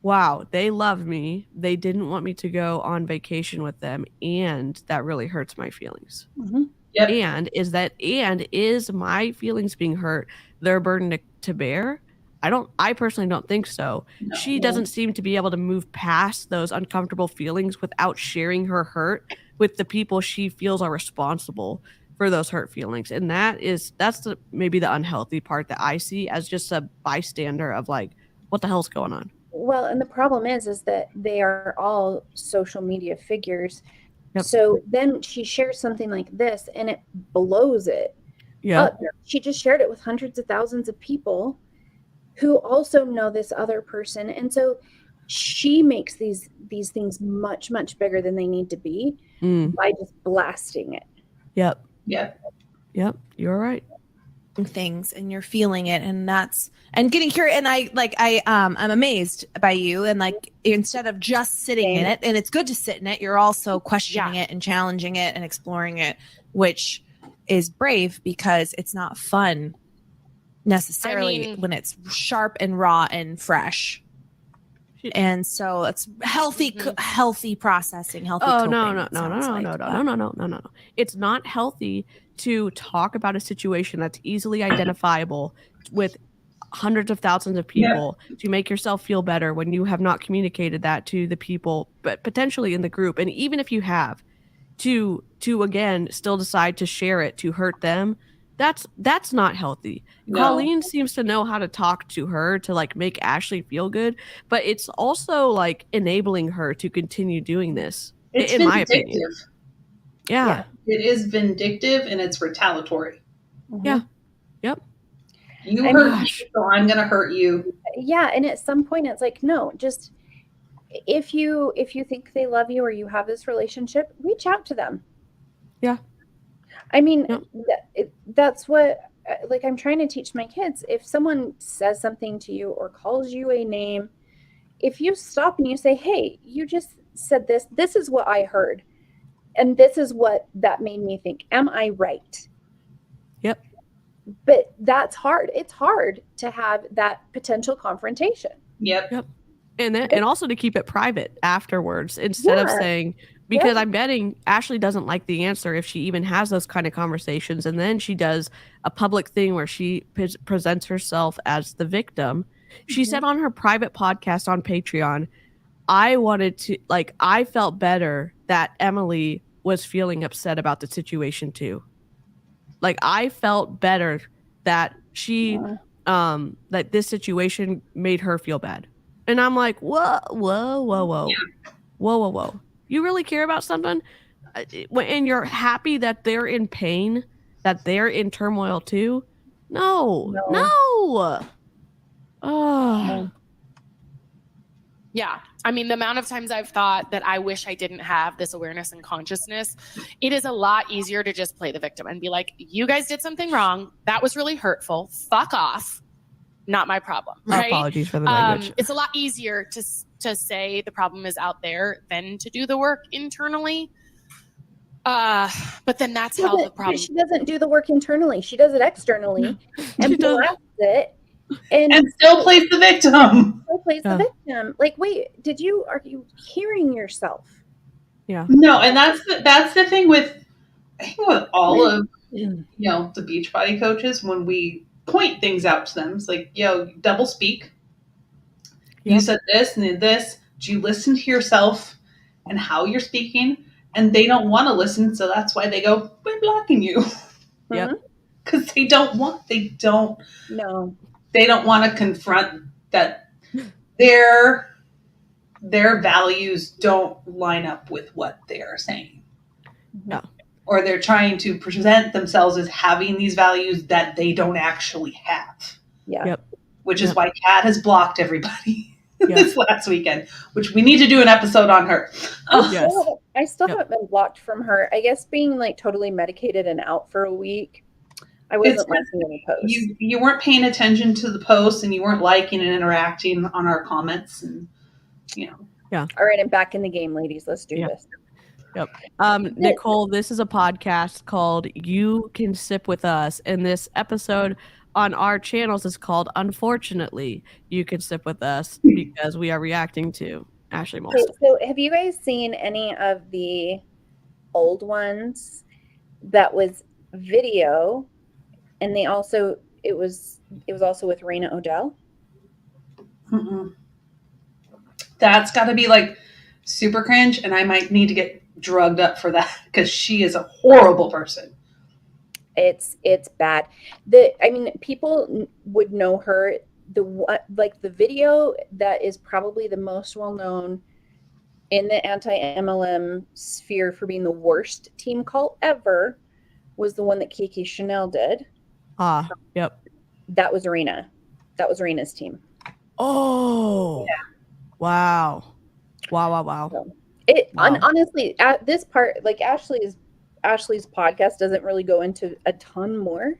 wow, they love me. They didn't want me to go on vacation with them. And that really hurts my feelings. Mm-hmm. Yep. And is my feelings being hurt their burden to bear? I personally don't think so. No. She doesn't seem to be able to move past those uncomfortable feelings without sharing her hurt with the people she feels are responsible for those hurt feelings. And that's maybe the unhealthy part that I see as just a bystander of like, what the hell's going on? Well, and the problem is that they are all social media figures. Yep. So then she shares something like this and it blows it. Yeah. She just shared it with hundreds of thousands of people who also know this other person. And so she makes these things much, much bigger than they need to be by just blasting it. Yep. Yep. You're right. Things and you're feeling it, and getting curious. And I'm amazed by you. And like, instead of just sitting in it, and it's good to sit in it, you're also questioning it and challenging it and exploring it, which is brave because it's not fun necessarily when it's sharp and raw and fresh. And so it's healthy processing, healthy coping. No. It's not healthy to talk about a situation that's easily identifiable with hundreds of thousands of people to make yourself feel better when you have not communicated that to the people, but potentially in the group. And even if you have, to again still decide to share it to hurt them, that's not healthy. No. Colleen seems to know how to talk to her to like make Ashlie feel good, but it's also like enabling her to continue doing this. It's in my opinion. Yeah. It is vindictive and it's retaliatory. Mm-hmm. Yeah. Yep. You hurt me, so I'm going to hurt you. Yeah. And at some point it's like, no, just if you think they love you or you have this relationship, reach out to them. Yeah. I mean, Yep. that's what like I'm trying to teach my kids. If someone says something to you or calls you a name, if you stop and you say, "Hey, you just said this. This is what I heard. And this is what that made me think. Am I right?" Yep. But that's hard. It's hard to have that potential confrontation. Yep. And also to keep it private afterwards instead of saying, because I'm betting Ashlie doesn't like the answer if she even has those kind of conversations, and then she does a public thing where she presents herself as the victim. She said on her private podcast on Patreon, I felt better that Emily was feeling upset about the situation too. Like, I felt better that she that this situation made her feel bad. And I'm like, whoa. You really care about something? And you're happy that they're in pain, that they're in turmoil too? No. Oh. Yeah. I mean, the amount of times I've thought that I wish I didn't have this awareness and consciousness, it is a lot easier to just play the victim and be like, you guys did something wrong. That was really hurtful. Fuck off. Not my problem. Right? Apologies for the language. It's a lot easier to say the problem is out there than to do the work internally. But then that's how the problem. She doesn't do the work internally. She does it externally and blasts it. And still plays the victim. The victim. Like, wait, are you hearing yourself? Yeah. No, and that's the thing with, I think with all of the Beachbody coaches, when we point things out to them, it's like, double speak. Yep. You said this and this. Do you listen to yourself and how you're speaking? And they don't want to listen, so that's why they go, we're blocking you. Yep. Because they don't want to confront that their values don't line up with what they're saying. No. Or they're trying to present themselves as having these values that they don't actually have. Yeah. Yep. Which is why Kat has blocked everybody this last weekend, which we need to do an episode on her. I still haven't been blocked from her. I guess being like totally medicated and out for a week, I wasn't liking any posts. You weren't paying attention to the posts, and you weren't liking and interacting on our comments, and Yeah. All right, I'm back in the game, ladies. Let's do this. Yep. Nicole, this is a podcast called You Can Sip With Us, and this episode on our channels is called Unfortunately You Can Sip With Us, because we are reacting to Ashlie Molstad. So have you guys seen any of the old ones that was video, and it was also with Raina Odell? Mm-mm. That's got to be like super cringe, and I might need to get drugged up for that, because she is a horrible person. It's bad. People would know her. The video that is probably the most well known in the anti-MLM sphere for being the worst team call ever was the one that Kiki Chanel did. Yep. That was Arena. That was Arena's team. Oh. Yeah. Wow. So honestly, at this part, like Ashley's podcast doesn't really go into a ton more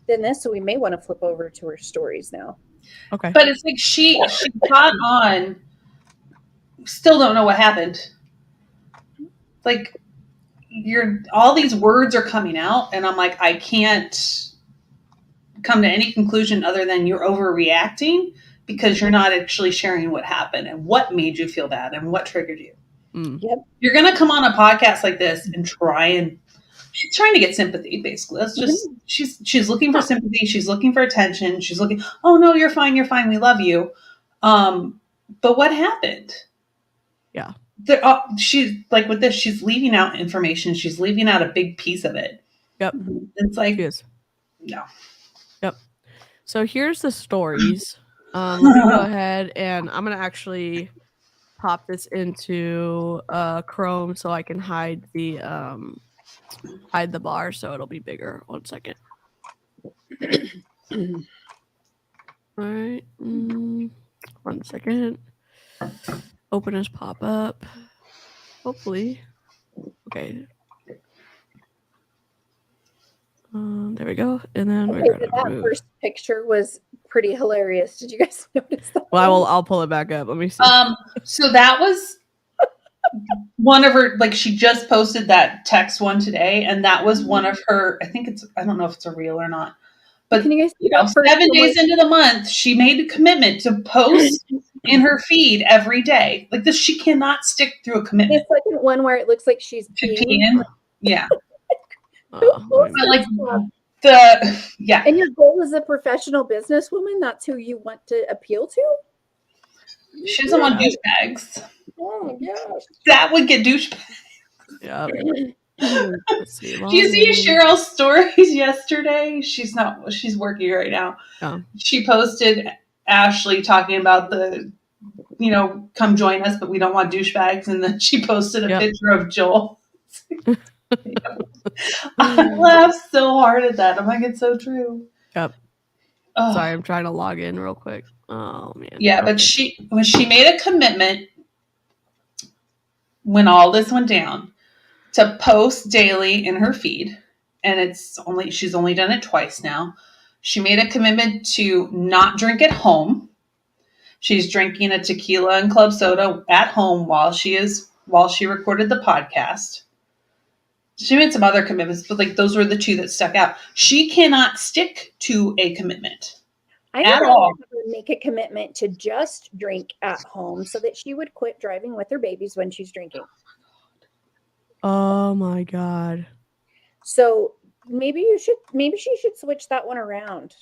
than this, so we may want to flip over to her stories now. Okay. But it's like she got on. Still don't know what happened. Like, all these words are coming out, and I'm like, I can't come to any conclusion other than you're overreacting, because you're not actually sharing what happened and what made you feel bad and what triggered you. Yep. You're going to come on a podcast like this and she's trying to get sympathy, basically. That's just, she's looking for sympathy. She's looking for attention. She's looking, oh no, you're fine. We love you. But what happened? Yeah. She's like, with this, she's leaving out information. She's leaving out a big piece of it. Yep. It's like, no. Yep. So here's the stories. Let me go ahead, and I'm going to actually pop this into Chrome so I can hide the bar so it'll be bigger. 1 second. All right. 1 second. open as pop-up. Hopefully. Okay. There we go. And then we're Okay, gonna that move. first picture was pretty hilarious. Did you guys notice that? Well, I'll pull it back up. Let me see. So that was one of her, like, she just posted that text one today, and that was one of her, I don't know if it's a reel or not, but Can you guys see you know, that first 7 one? days into the month, she made a commitment to post in her feed every day. Like this, she cannot stick through a commitment. The second one where it looks like she's To peeing. pee in. Yeah. Let me But like yeah. And your goal as a professional businesswoman, that's who you want to appeal to? She doesn't want douchebags. Oh my gosh. That would get douchebags. Yeah. Let's see. Do you see Cheryl's stories yesterday? She's working right now. Oh. She posted Ashlie talking about the, you know, come join us, but we don't want douchebags. And then she posted a picture of Joel. I laughed so hard at that. I'm like, it's so true. Yep. Oh. Sorry, I'm trying to log in real quick. Oh man. Yeah, okay. but when she made a commitment when all this went down to post daily in her feed, and she's only done it twice now. She made a commitment to not drink at home. She's drinking a tequila and club soda at home while she recorded the podcast. She made some other commitments, but like those were the two that stuck out. She cannot stick to a commitment I at would all. make a commitment to just drink at home so that she would quit driving with her babies when she's drinking. Oh my God. So maybe she should switch that one around.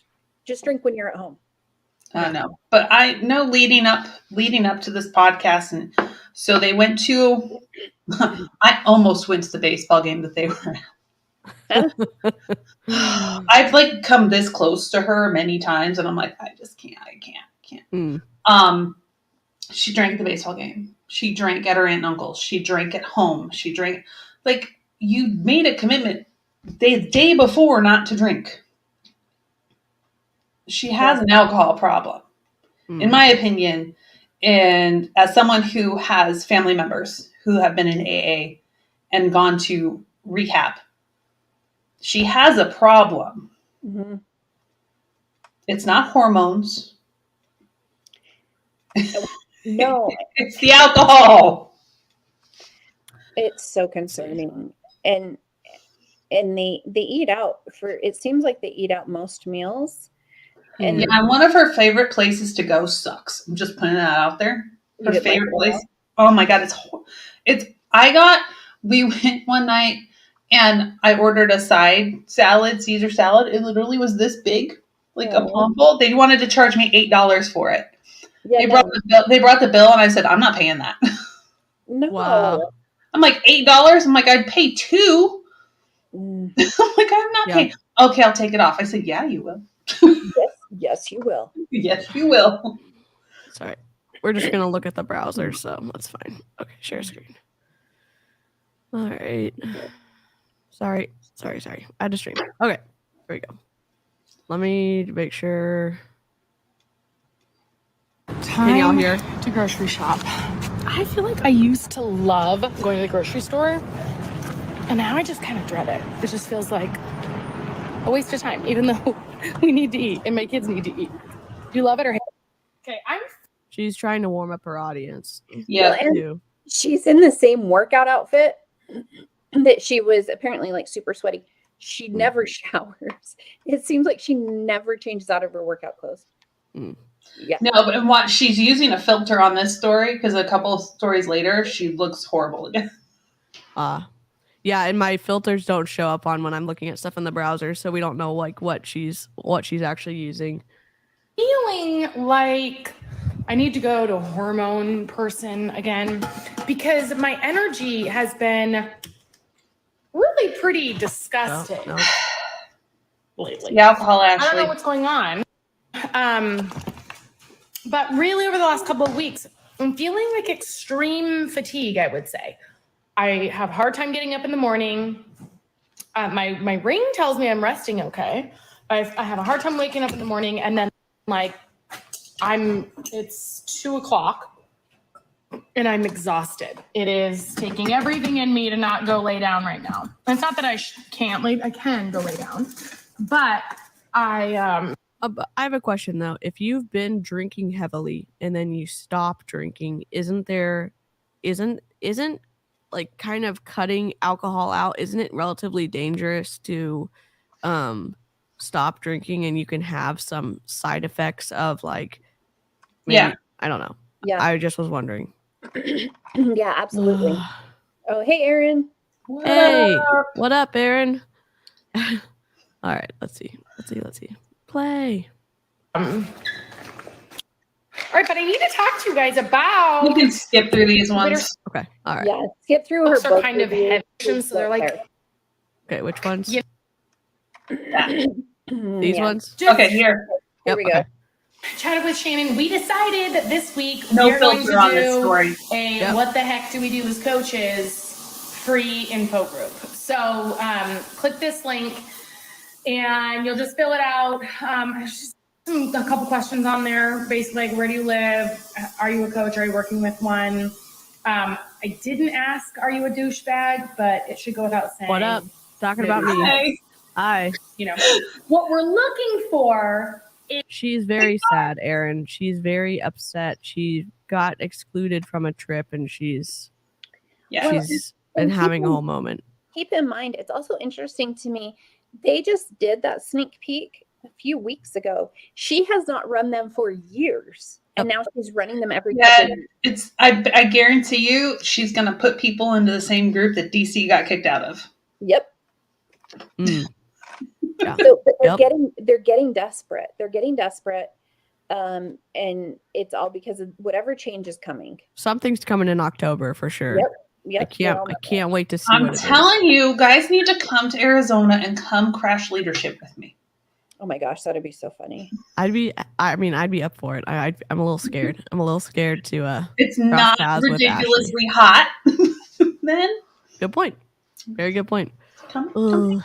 Just drink when you're at home. I know, but I know leading up to this podcast, and so they went to. I almost went to the baseball game that they were at. I've like come this close to her many times, and I'm like, I just can't. I can't. She drank at the baseball game. She drank at her aunt and uncle. She drank at home. She drank, like, you made a commitment the day before not to drink. She has an alcohol problem, in my opinion. And as someone who has family members who have been in AA and gone to rehab, she has a problem. Mm-hmm. It's not hormones. No. It's the alcohol. It's so concerning. And they eat out it seems like they eat out most meals. And one of her favorite places to go sucks. I'm just putting that out there. Her favorite place. Oh my God, we went one night and I ordered a side salad, Caesar salad. It literally was this big, like a palm bowl. They wanted to charge me $8 for it. Yeah, they brought the bill and I said, I'm not paying that. No. Wow. I'm like, $8? I'm like, I'd pay $2. I'm like, I'm not paying. Okay, I'll take it off. I said, yeah, you will. Yes, you will. Yes, you will. Sorry. We're just going to look at the browser, so that's fine. Okay, share screen. All right. Sorry. I had to stream. Okay, here we go. Let me make sure. Can y'all hear? To grocery shop. I feel like I used to love going to the grocery store, and now I just kind of dread it. It just feels like a waste of time, even though we need to eat and my kids need to eat. Do you love it or hate it? Okay, She's trying to warm up her audience. Yeah. And she's in the same workout outfit that she was apparently like super sweaty. She never showers. It seems like she never changes out of her workout clothes. Yeah. No, but what she's using a filter on this story because a couple of stories later she looks horrible again. Yeah, and my filters don't show up on when I'm looking at stuff in the browser, so we don't know like what she's actually using. Feeling like I need to go to a hormone person again because my energy has been really pretty disgusting lately. The alcohol, Ashlie. I don't know what's going on. But really over the last couple of weeks, I'm feeling like extreme fatigue, I would say. I have a hard time getting up in the morning. My ring tells me I'm resting okay. I have a hard time waking up in the morning, and then like it's 2:00 and I'm exhausted. It is taking everything in me to not go lay down right now. And it's not that I can't lay. I can go lay down, but I have a question though. If you've been drinking heavily and then you stop drinking, isn't like kind of cutting alcohol out, isn't it relatively dangerous to stop drinking, and you can have some side effects of like maybe, I don't know. Yeah. I just was wondering. Yeah, absolutely. Oh, hey, Aaron. What up, Aaron? All right, let's see. Play. All right, but I need to talk to you guys about. You can skip through these ones. Okay, all right. Yeah, skip through her books are book kind of review. heavy, so they're like. Okay, which ones? Yeah. These ones? Okay, here. Here we go. Chatted with Shannon. We decided that this week No we're going filter to on do this story. a what the heck do we do as coaches free info group. So click this link and you'll just fill it out. There's just a couple questions on there. Basically, like, where do you live? Are you a coach? Are you working with one? I didn't ask, are you a douchebag? But it should go without saying. What up? Talking about me. Hi. You know, what we're looking for. She's very sad, Aaron. She's very upset. She got excluded from a trip and she's been having a whole moment. Keep in mind, it's also interesting to me. They just did that sneak peek a few weeks ago. She has not run them for years. And now she's running them every couple of weeks. I guarantee you she's gonna put people into the same group that DC got kicked out of. Yep. Yeah. So they're getting desperate. They're getting desperate. And it's all because of whatever change is coming. Something's coming in October for sure. Yep. I can't wait to see. I'm telling you, guys need to come to Arizona and come crash leadership with me. Oh my gosh, that'd be so funny. I'd be up for it. I'm a little scared. I'm a little scared to it's not ridiculously hot. Then good point. Very good point. Come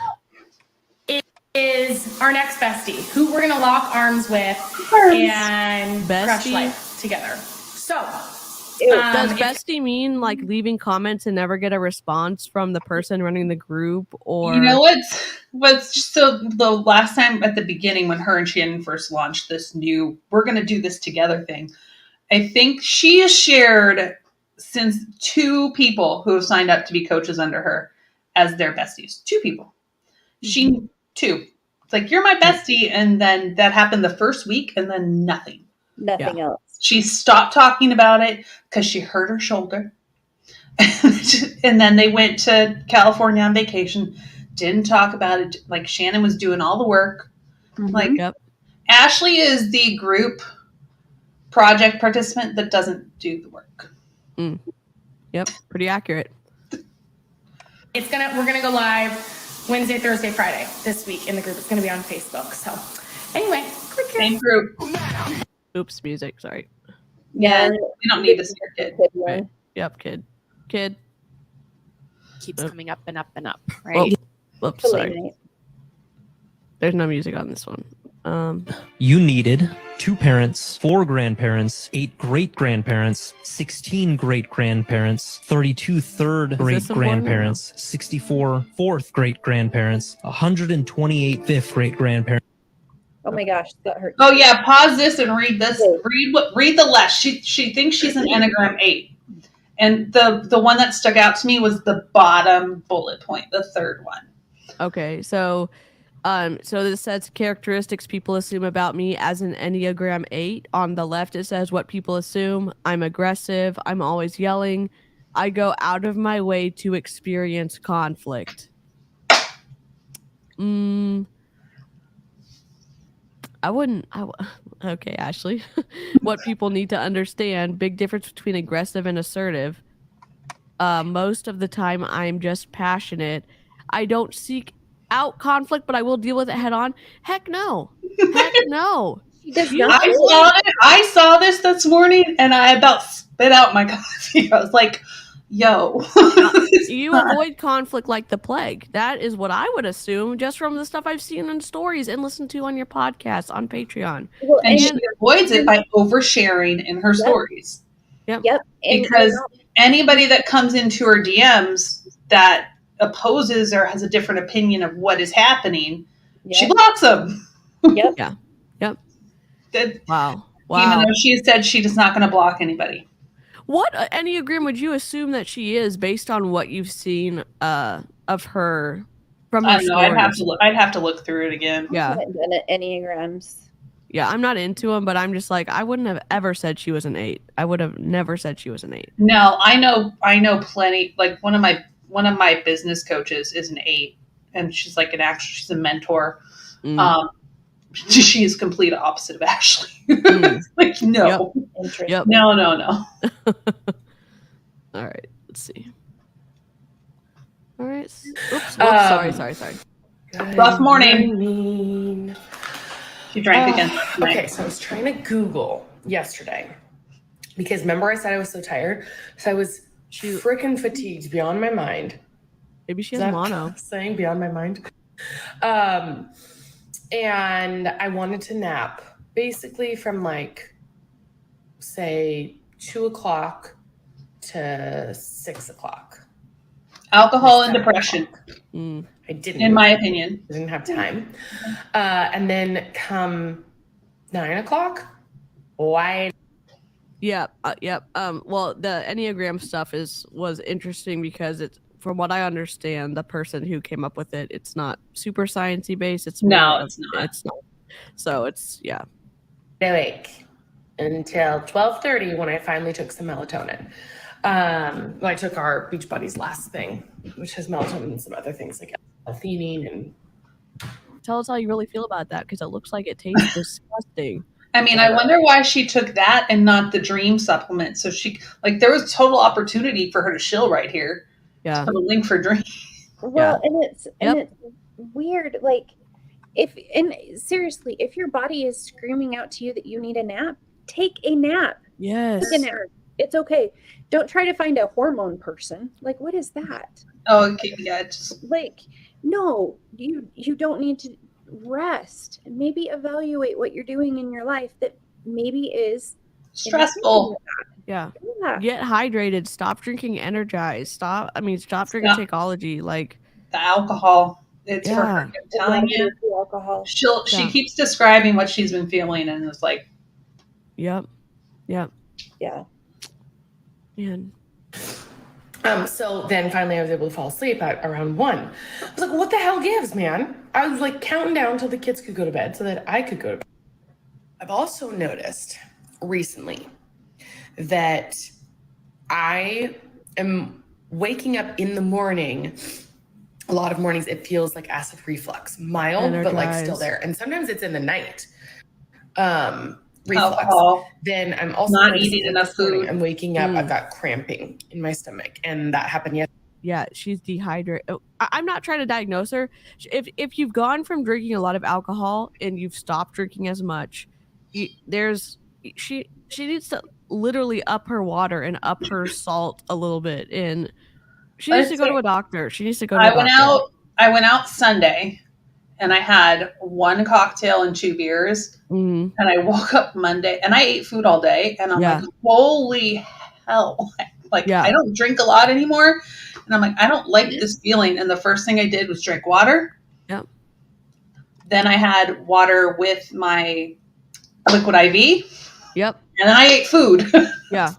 is our next bestie, who we're gonna lock arms with and crush life together. So, does bestie mean like leaving comments and never get a response from the person running the group? Or you know what's so the last time at the beginning when her and Shannon first launched this new "we're gonna do this together" thing, I think she has shared since 2 people who have signed up to be coaches under her as their besties. 2 people. She 2. It's like, you're my bestie. And then that happened the first week and then nothing. Nothing else. She stopped talking about it because she hurt her shoulder. And then they went to California on vacation. Didn't talk about it. Like, Shannon was doing all the work. Like, Ashlie is the group project participant that doesn't do the work. Yep. Pretty accurate. We're gonna go live Wednesday, Thursday, Friday this week in the group. It's going to be on Facebook. So anyway, click here. Same group. Oops, music. Sorry. Yeah, we don't need to see your kid. Right. Yep, kid. Keeps coming up and up and up, right? Oops, sorry. There's no music on this one. You needed 2 parents, 4 grandparents, 8 great-grandparents, 16 great-grandparents, 32 third great-grandparents, 64 fourth great-grandparents, 128 fifth great-grandparents. Oh my gosh, that hurt. Oh yeah, pause this and read this. Read the left. She thinks she's an Enneagram 8. And the one that stuck out to me was the bottom bullet point, the 3rd one. Okay, so this says characteristics people assume about me as an Enneagram 8. On the left, it says what people assume. I'm aggressive. I'm always yelling. I go out of my way to experience conflict. Okay, Ashlie. What people need to understand. Big difference between aggressive and assertive. Most of the time, I'm just passionate. I don't seek out conflict, but I will deal with it head on. Heck no. I saw this morning and I about spit out my coffee. I was like, yo. You avoid conflict like the plague. That is what I would assume just from the stuff I've seen in stories and listened to on your podcast on Patreon. And she avoids it by oversharing in her stories. Yep. because anybody that comes into her DMs that opposes or has a different opinion of what is happening, she blocks them. Yep. Yeah. Yep. Wow. Wow. Even though she said she's not going to block anybody. What Enneagram would you assume that she is based on what you've seen of her from her I don't know. stories? I'd have to look through it again. I haven't done Enneagrams. Yeah, I'm not into them, but I'm just like, I wouldn't have ever said she was an 8. I would have never said she was an 8. No, I know plenty. Like one of my business coaches is an 8, and she's like she's a mentor. She is complete opposite of Ashlie. Like no, Yep. no. All right, let's see. All right. Oops. Sorry. Rough morning. She drank again. Okay, so I was trying to Google yesterday because remember I said I was so tired, so I was freaking fatigued beyond my mind. Maybe she has mono. Saying beyond my mind. And I wanted to nap basically from like, say, 2:00 to 6:00. Alcohol and depression. I didn't. In my opinion. I didn't have time. And then come 9:00, why? Yep. Well, the Enneagram stuff was interesting because it's, from what I understand, the person who came up with it, it's not super sciencey based. It's not. So it's awake until 12:30 when I finally took some melatonin. I took our Beachbody's last thing, which has melatonin and some other things like L-theanine. And tell us how you really feel about that, because it looks like it tastes disgusting. I mean, I wonder why she took that and not the dream supplement. So she, like, there was total opportunity for her to shill right here. Yeah. Put a link for dream. Well, and it's weird. Like, seriously, if your body is screaming out to you that you need a nap, take a nap. Yes. Take a nap. It's okay. Don't try to find a hormone person. Like, what is that? Oh, okay. Yeah. Like, no, you don't need to rest. Maybe evaluate what you're doing in your life that maybe is stressful. Yeah. Get hydrated. Stop drinking Energize. Stop drinking Shakeology. Like the alcohol. It's for her. I'm telling you. Alcohol. She keeps describing what she's been feeling, and it's like, Yep. Yeah. Man. So then finally I was able to fall asleep at around 1. I was like, what the hell gives, man? I was like counting down till the kids could go to bed so that I could go to bed. I've also noticed recently that I am waking up in the morning. A lot of mornings it feels like acid reflux, mild, but like still there. And sometimes it's in the night. Reflux. Alcohol. Then I'm also not eating enough food. I'm waking up. I've got cramping in my stomach, and that happened yesterday. Yeah, she's dehydrated. I'm not trying to diagnose her. If you've gone from drinking a lot of alcohol and you've stopped drinking as much, she needs to literally up her water and up her salt a little bit, and she needs to go to a doctor. I went out Sunday. And I had 1 cocktail and 2 beers. Mm-hmm. And I woke up Monday and I ate food all day. And I'm like, holy hell. Like, I don't drink a lot anymore. And I'm like, I don't like this feeling. And the first thing I did was drink water. Yep. Then I had water with my liquid IV. Yep. And then I ate food. Yeah.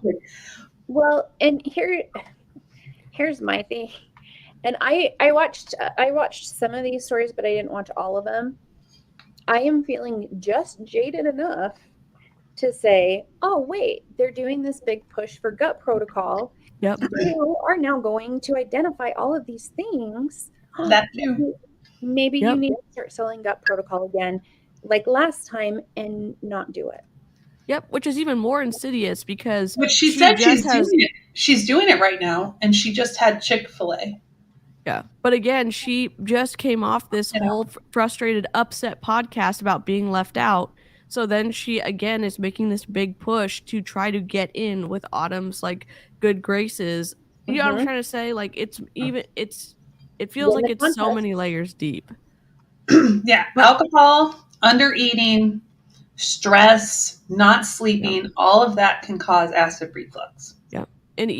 Well, and here's my thing. And I watched some of these stories, but I didn't watch all of them. I am feeling just jaded enough to say, oh, wait, they're doing this big push for gut protocol. Yep. You are now going to identify all of these things. That too. Maybe you need to start selling gut protocol again, like last time, and not do it. Yep, which is even more insidious because... Which she said she's doing it. She's doing it right now, and she just had Chick-fil-A. Yeah. But again, she just came off this whole frustrated, upset podcast about being left out. So then she, again, is making this big push to try to get in with Autumn's, like, good graces. You know what I'm trying to say? Like, it feels like it's so many layers deep. Yeah. Alcohol, under-eating, stress, not sleeping, all of that can cause acid reflux. Yeah. And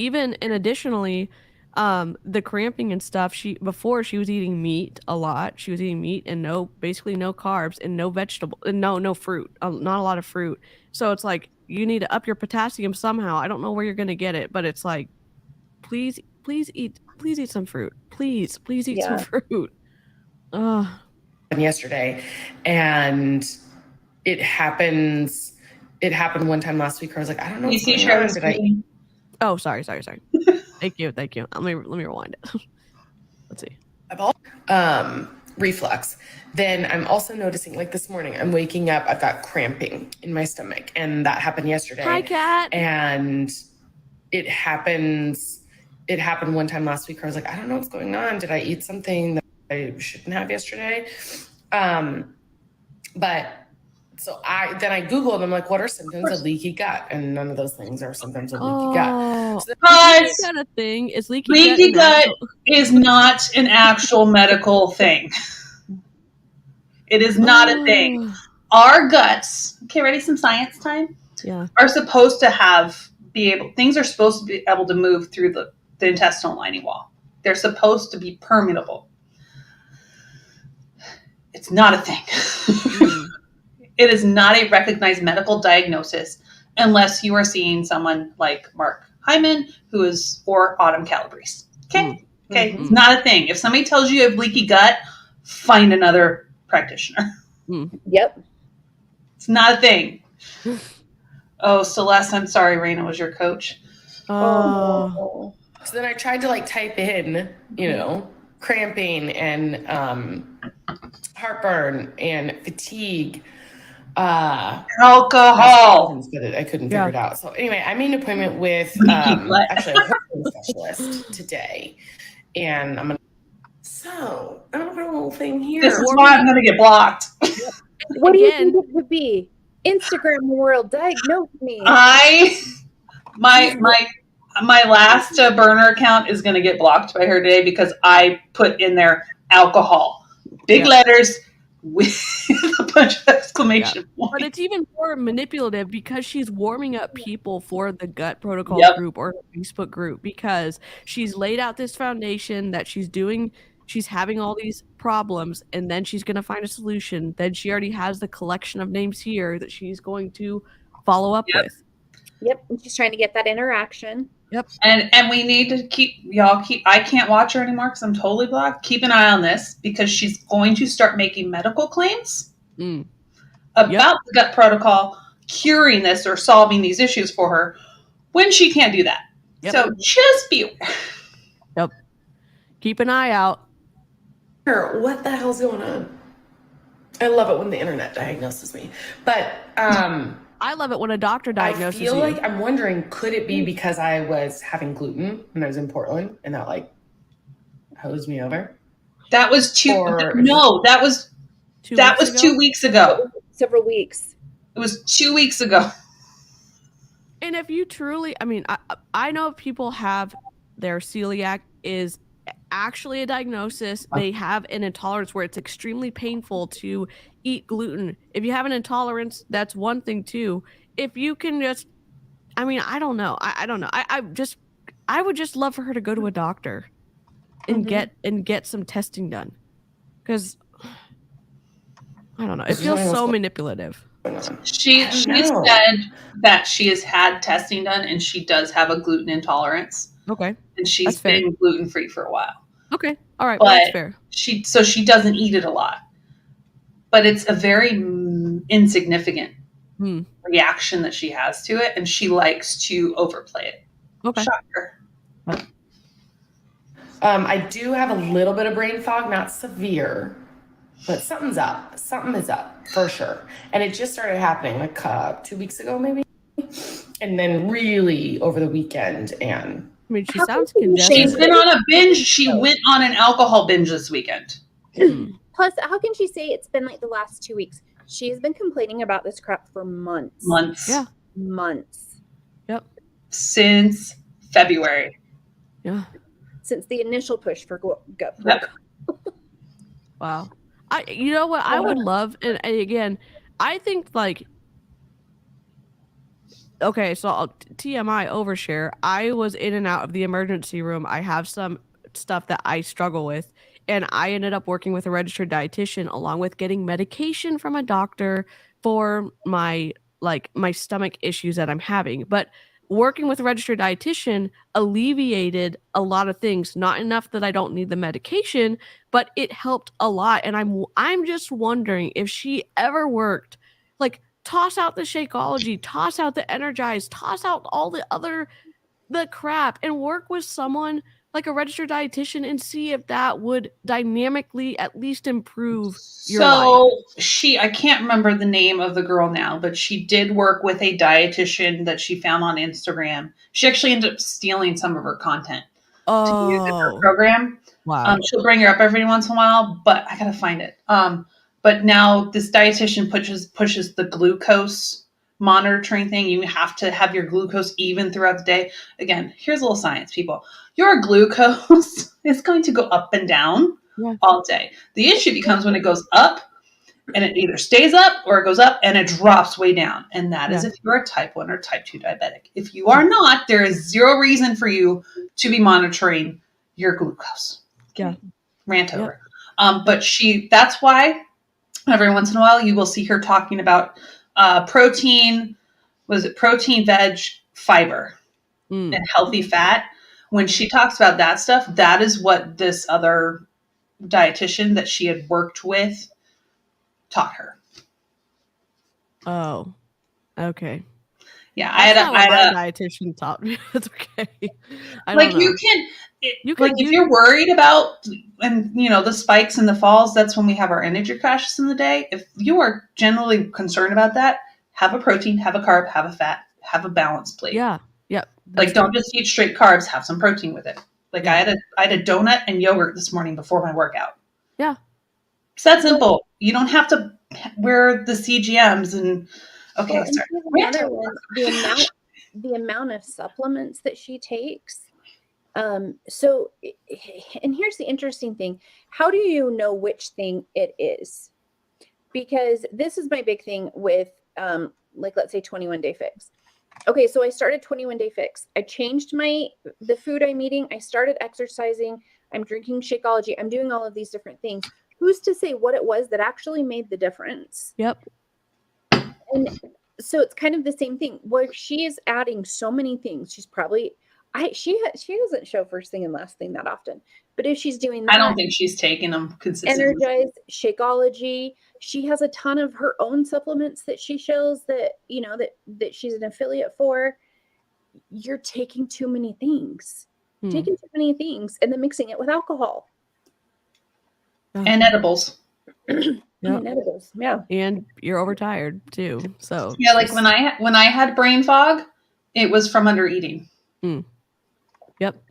additionally, the cramping and stuff, before she was eating meat a lot. She was eating meat and basically no carbs and no vegetable and no fruit, not a lot of fruit. So it's like, you need to up your potassium somehow. I don't know where you're going to get it, but it's like, please eat some fruit. Please eat some fruit. Yesterday, and it happened one time last week where I was like, I don't know what's going on. Did I? Oh, sorry. Thank you. Let me rewind it. Let's see. Reflux. Then I'm also noticing, like this morning, I'm waking up, I've got cramping in my stomach, and that happened yesterday. Hi, Kat. And it happened one time last week where I was like, I don't know what's going on. Did I eat something that I shouldn't have yesterday? But so I Googled, I'm like, what are symptoms of leaky gut? And none of those things are symptoms of leaky gut. So is that a thing? Is leaky gut is not an actual medical thing. It is not a thing. Our guts, okay, ready, some science time? Yeah. Are supposed to things are supposed to be able to move through the intestinal lining wall. They're supposed to be permeable. It's not a thing. It is not a recognized medical diagnosis unless you are seeing someone like Mark Hyman, or Autumn Calabrese. Okay? Okay? It's not a thing. If somebody tells you have leaky gut, find another practitioner. Yep. It's not a thing. Oh, Celeste, I'm sorry, Raina was your coach. So then I tried to type in, cramping and heartburn and fatigue. Alcohol. I couldn't figure it out. So anyway, I made an appointment with actually a hormone specialist today, and I'm gonna. So I don't have a little thing here. This is why I'm gonna get blocked. What do you think it would be? Instagram world, diagnose me. My last burner account is gonna get blocked by her today because I put in there alcohol, big letters, with a bunch of exclamation points. But it's even more manipulative because she's warming up people for the gut protocol group or Facebook group, because she's laid out this foundation that she's having all these problems, and then she's going to find a solution. Then she already has the collection of names here that she's going to follow up with. Yep. And she's trying to get that interaction. Yep. And we need to keep I can't watch her anymore because I'm totally blocked. Keep an eye on this because she's going to start making medical claims about the gut protocol, curing this or solving these issues for her when she can't do that. Yep. So just be aware. Yep. Keep an eye out. What the hell's going on? I love it when the internet diagnoses me. But I love it when a doctor diagnoses you. I feel like I'm wondering, could it be because I was having gluten when I was in Portland and that hosed me over? That was that was 2 weeks ago. Several weeks. It was 2 weeks ago. And if you truly, I know people have their celiac is actually a diagnosis. They have an intolerance where it's extremely painful to eat gluten. If you have an intolerance, that's one thing too. If you can just, I don't know. I don't know. I would just love for her to go to a doctor and get some testing done. Because I don't know. It feels so manipulative. She said that she has had testing done and she does have a gluten intolerance. Okay. And she's been gluten-free for a while. Okay. All right. Well, that's fair. She doesn't eat it a lot. But it's a very insignificant reaction that she has to it, and she likes to overplay it. Okay. Shocker. I do have a little bit of brain fog, not severe, but something's up. Something is up for sure. And it just started happening 2 weeks ago, maybe. And then really over the weekend. And she sounds congested. She's been on a binge. She went on an alcohol binge this weekend. Plus, how can she say it's been the last 2 weeks? She has been complaining about this crap for months. Yeah. Months. Yep. Since February. Yeah. Since the initial push for gut protocol. Wow. You know what? I would love, and again, I think okay, so TMI overshare. I was in and out of the emergency room. I have some stuff that I struggle with, and I ended up working with a registered dietitian along with getting medication from a doctor for my stomach issues that I'm having. But working with a registered dietitian alleviated a lot of things, not enough that I don't need the medication, but it helped a lot. And I'm just wondering if she ever worked, like, toss out the Shakeology, toss out the Energize, toss out all the crap, and work with someone like a registered dietitian and see if that would dynamically at least improve your life. So I can't remember the name of the girl now, but she did work with a dietitian that she found on Instagram. She actually ended up stealing some of her content to use in her program. Wow. She'll bring her up every once in a while, but I gotta find it. But now this dietitian pushes the glucose monitoring thing. You have to have your glucose even throughout the day. Again, here's a little science, people. Your glucose is going to go up and down all day. The issue becomes when it goes up and it either stays up or it goes up and it drops way down. And that is if you're a type 1 or type 2 diabetic. If you are not, there is zero reason for you to be monitoring your glucose. Yeah. Rant over. But that's why every once in a while you will see her talking about protein, veg, fiber, and healthy fat. When she talks about that stuff, that is what this other dietitian that she had worked with taught her. Oh, okay. Yeah, That's not what my dietitian taught me. It's okay. If you're worried about the spikes and the falls, that's when we have our energy crashes in the day. If you are generally concerned about that, have a protein, have a carb, have a fat, have a balanced plate. Yeah. Yep. Don't just eat straight carbs, have some protein with it. I had a donut and yogurt this morning before my workout. Yeah. It's that simple. You don't have to wear the CGMs and Another one, the amount of supplements that she takes. So, and here's the interesting thing. How do you know which thing it is? Because this is my big thing with, let's say 21 Day Fix. Okay. So I started 21 Day Fix. I changed the food I'm eating. I started exercising. I'm drinking Shakeology. I'm doing all of these different things. Who's to say what it was that actually made the difference? Yep. And so it's kind of the same thing where she is adding so many things. She's probably, she doesn't show first thing and last thing that often, but if she's doing that, I don't think she's taking them consistently. Energize, Shakeology. She has a ton of her own supplements that she shows that, that she's an affiliate for. You're taking too many things, and then mixing it with alcohol. And edibles. And edibles, yeah. And you're overtired too. So yeah, when I had brain fog, it was from under eating. Yep.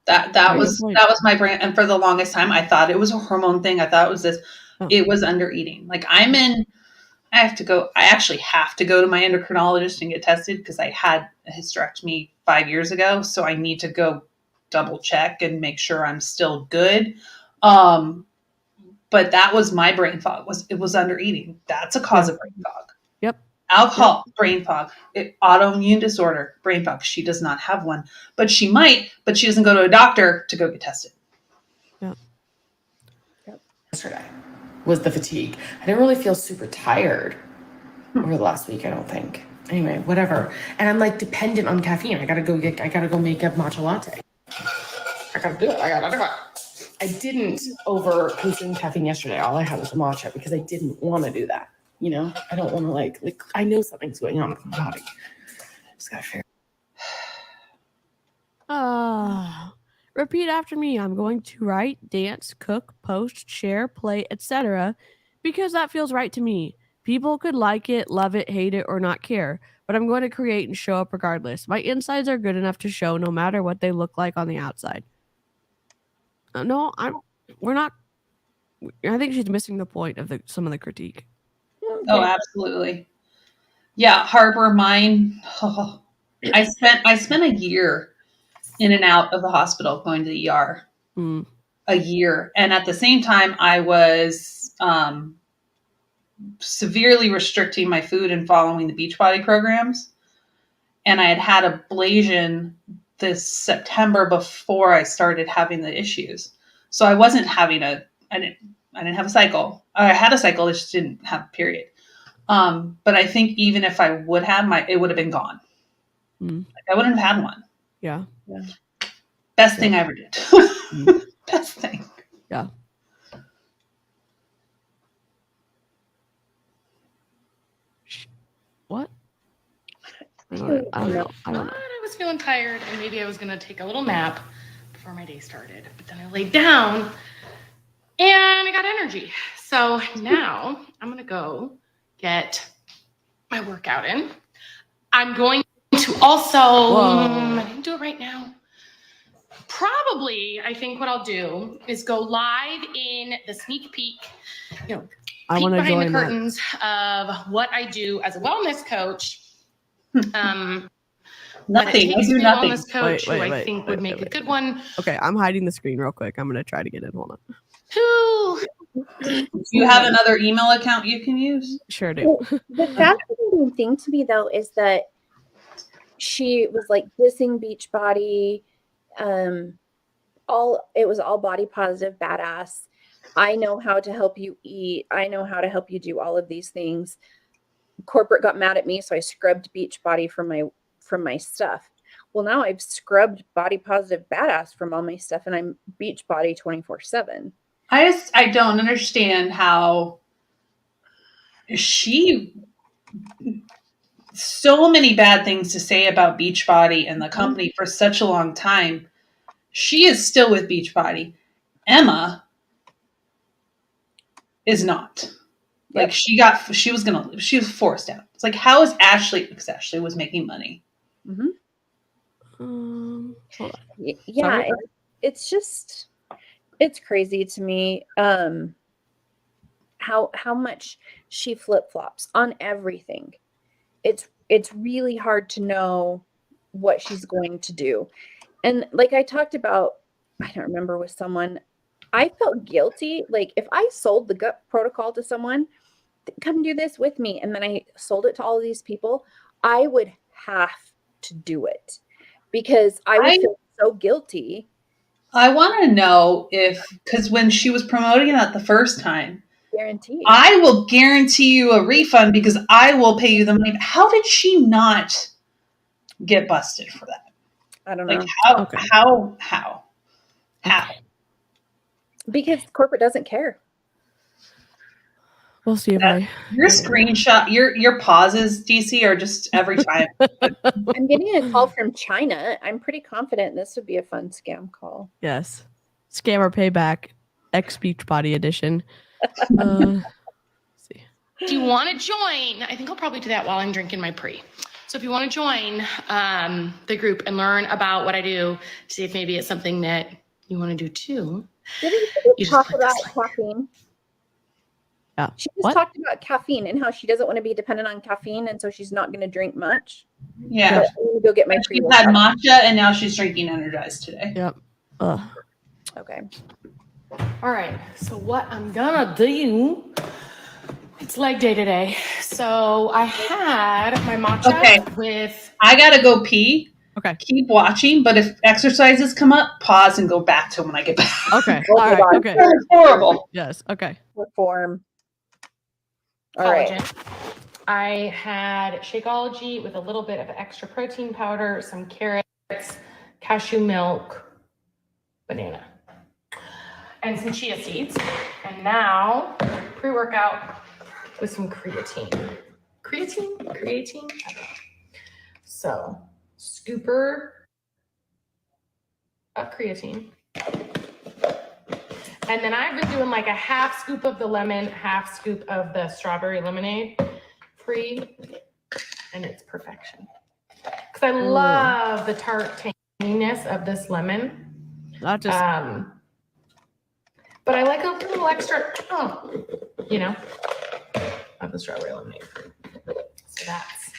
That was my brain, and for the longest time, I thought it was a hormone thing. I thought it was this. It was under eating. I actually have to go to my endocrinologist and get tested because I had a hysterectomy 5 years ago. So I need to go double check and make sure I'm still good. But that was my brain fog. It was under eating. That's a cause of brain fog. Yep. Alcohol, brain fog. Autoimmune disorder, brain fog. She does not have one, but she might. But she doesn't go to a doctor to go get tested. Yeah. Yesterday was the fatigue. I didn't really feel super tired over the last week, I don't think. Anyway, whatever. And I'm dependent on caffeine. I gotta go make a matcha latte. I gotta do it. I didn't over consume caffeine yesterday. All I had was a matcha because I didn't want to do that. I don't want to I know something's going on with my body. Just gotta figure. Repeat after me. I'm going to write, dance, cook, post, share, play, etc. because that feels right to me. People could like it, love it, hate it, or not care, but I'm going to create and show up regardless. My insides are good enough to show no matter what they look like on the outside. We're not. I think she's missing the point of some of the critique. Okay. Oh, absolutely. Yeah, Harbor mine. Oh, I spent a year in and out of the hospital going to the ER. A year, and at the same time, I was severely restricting my food and following the Beachbody programs. and I had ablation this September before I started having the issues. So I wasn't having I didn't have a cycle. I had a cycle, I just didn't have a period. But I think even if I would have it would have been gone. Like I wouldn't have had one. Yeah. Best thing I ever did. Best thing. Yeah. What? I don't know. I was feeling tired and maybe I was going to take a little nap before my day started. But then I laid down and I got energy. So now I'm going to go get my workout in. I'm going to also, I didn't do it right now. Probably, I think what I'll do is go live in the sneak peek, peek behind the curtains of what I do as a wellness coach. Nothing. I do nothing. Wellness coach, who I think would make a good one. Okay, I'm hiding the screen real quick. I'm going to try to get in. Hold on. Do you have another email account you can use? Sure do. The fascinating thing to me, though, is that she was like dissing Beachbody. It was all body positive, badass. I know how to help you eat. I know how to help you do all of these things. Corporate got mad at me, so I scrubbed Beachbody from my stuff. Well, now I've scrubbed body positive badass from all my stuff, and I'm Beachbody 24/7. I don't understand how so many bad things to say about Beachbody and the company for such a long time. She is still with Beachbody. Emma is not. Like she was forced out. It's like, how is Ashlie? Because Ashlie was making money. Hold on. Yeah, it's crazy to me. How much she flip-flops on everything. It's really hard to know what she's going to do. And like I talked about, I don't remember with someone, I felt guilty. Like if I sold the gut protocol to someone, come do this with me, and then I sold it to all of these people, I would have to do it because I would feel so guilty. I want to know because when she was promoting it the first time, guaranteed, I will guarantee you a refund because I will pay you the money. How did she not get busted for that? I don't know. How? Because corporate doesn't care. We'll see if your screenshot, your pauses, DC, are just every time. I'm getting a call from China. I'm pretty confident this would be a fun scam call. Yes. Scammer payback, Beachbody edition. See. Do you want to join? I think I'll probably do that while I'm drinking my pre. So if you want to join the group and learn about what I do, see if maybe it's something that you want to do too. Didn't you talk about caffeine? Yeah. She just talked about caffeine and how she doesn't want to be dependent on caffeine, and so she's not going to drink much. Yeah. But I'm going to go get my pre. She's had matcha, and now she's drinking Energized today. Yep. Okay. All right. So what I'm gonna do? It's leg day today, so I had my matcha with. I gotta go pee. Okay. Keep watching, but if exercises come up, pause and go back to them when I get back. Okay. All right. Okay. It's horrible. Yes. Okay. Reform. All collagen. right. I had Shakeology with a little bit of extra protein powder, some carrots, cashew milk, banana, and some chia seeds. And now pre-workout with some creatine. Creatine? So, scooper of creatine. And then I've been doing like a half scoop of the lemon, half scoop of the strawberry lemonade free, and it's perfection. Because I love the tart tanginess of this lemon. Not just but I like a little extra, of the strawberry lemonade. So that's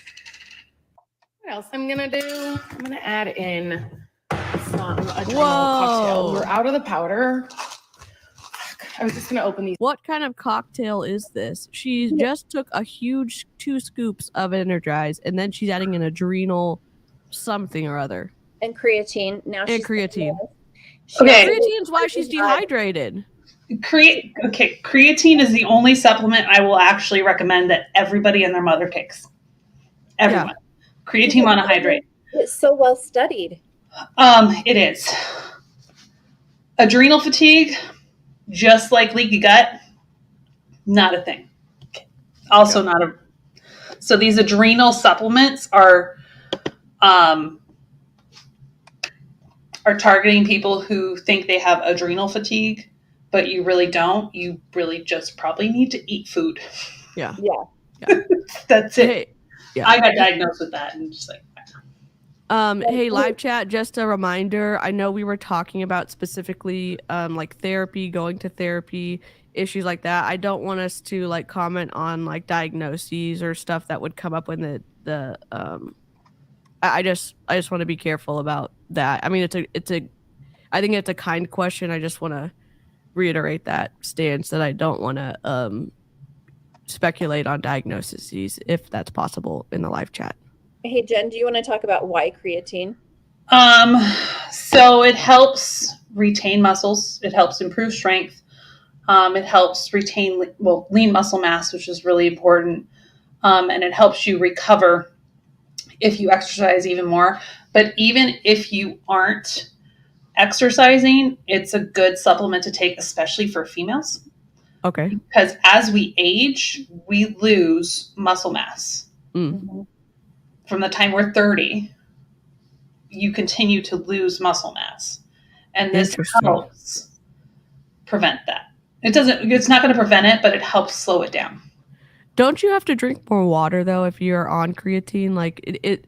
what else I'm gonna do. I'm gonna add in some adrenal cocktail. We're out of the powder. I was just gonna open these. What kind of cocktail is this? She just took a huge 2 scoops of Energize, and then she's adding an adrenal something or other. And creatine. Now And she's creatine. Okay. Creatine's why she's dehydrated. Creatine is the only supplement I will actually recommend that everybody and their mother takes. Everyone. Creatine monohydrate. It's so well studied. It is. Adrenal fatigue, just like leaky gut, not a thing. Also not a. So these adrenal supplements are targeting people who think they have adrenal fatigue, but you really don't. You really just probably need to eat food. Yeah. That's it. Hey, yeah. I got diagnosed with that and just like. Hey, live chat, just a reminder. I know we were talking about specifically like therapy, going to therapy, issues like that. I don't want us to like comment on like diagnoses or stuff that would come up when the I just want to be careful about that. I mean, I think it's a kind question. I just want to reiterate that stance that I don't want to speculate on diagnoses if that's possible in the live chat. Hey, Jen, do you want to talk about why creatine? So it helps retain muscles. It helps improve strength. It helps retain lean muscle mass, which is really important. And it helps you recover if you exercise even more. But even if you aren't exercising, it's a good supplement to take, especially for females. Okay. Because as we age, we lose muscle mass. Mm-hmm. From the time we're 30, you continue to lose muscle mass. And this helps prevent that. It's not going to prevent it, but it helps slow it down. Don't you have to drink more water though if you're on creatine? Like,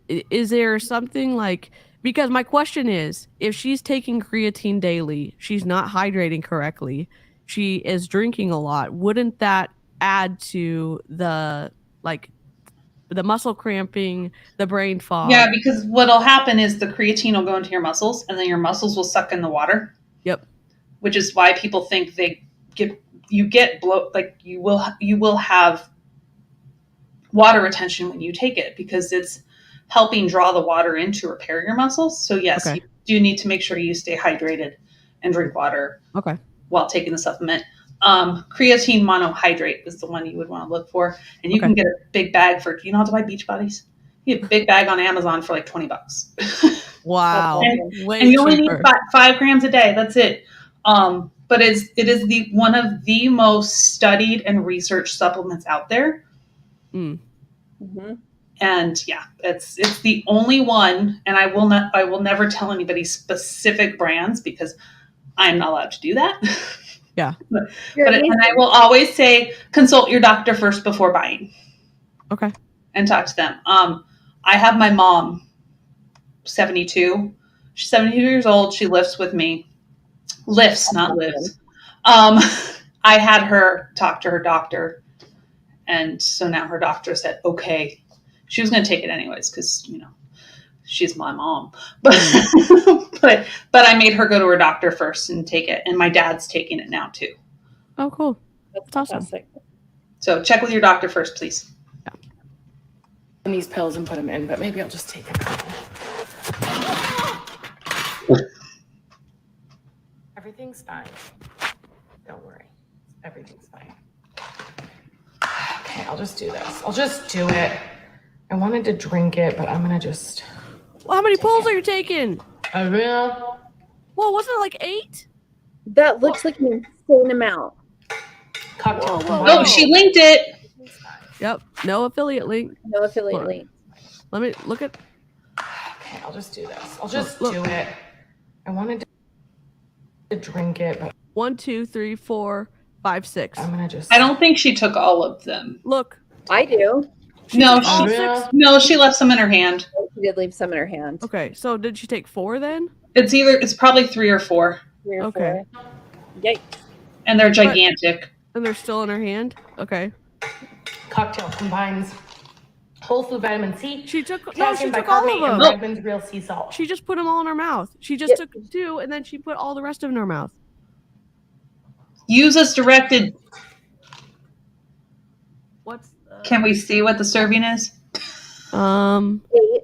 is there something like, because my question is, if she's taking creatine daily, she's not hydrating correctly, she is drinking a lot, wouldn't that add to the muscle cramping, the brain fog? Yeah, because what'll happen is the creatine will go into your muscles, and then your muscles will suck in the water. Yep. Which is why people think you will have water retention when you take it, because it's helping draw the water in to repair your muscles. So yes, you do need to make sure you stay hydrated and drink water. Okay. While taking the supplement. Creatine monohydrate is the one you would want to look for. And you can get a big bag for, you know how to buy Beachbodies? You get a big bag on Amazon for like $20. Wow. and you only need 5 grams a day. That's it. But it is one of the most studied and researched supplements out there. Mm-hmm. And yeah, it's the only one. And I will never tell anybody specific brands because I'm not allowed to do that. Yeah. And I will always say, consult your doctor first before buying. Okay. And talk to them. I have my mom, 72. She's 72 years old. She lifts with me. Lifts, not lives. I had her talk to her doctor. And so now her doctor said, okay. She was going to take it anyways because, she's my mom. But I made her go to her doctor first and take it. And my dad's taking it now too. Oh, cool. That's awesome. So check with your doctor first, please. Yeah. These pills and put them in, but maybe I'll just take a couple. Everything's fine. Don't worry. Everything's fine. Okay, I'll just do this. I'll just do it. I wanted to drink it, but I'm going to just... Well, how many pulls are you taking? I will. Well, wasn't it like 8? That looks like an insane amount. Cocktail. Oh, she linked it. Yep. No affiliate link. No affiliate link. Let me look at... Okay, I'll just do this. I'll just do it. I wanted to drink it, but... 1, 2, 3, 4, 5, 6. I'm going to just... I don't think she took all of them. Look. I do. No, she left some in her hand. She did leave some in her hand. Okay, so did she take 4 then? It's probably 3 or 4. 3 or okay. 4. Yikes. And they're gigantic. And they're still in her hand? Okay. Cocktail combines whole food vitamin C. She took all of and them. Redmond's real sea salt. She just put them all in her mouth. She just took 2 and then she put all the rest of them in her mouth. Use as directed. What's Can we see what the serving is? 8.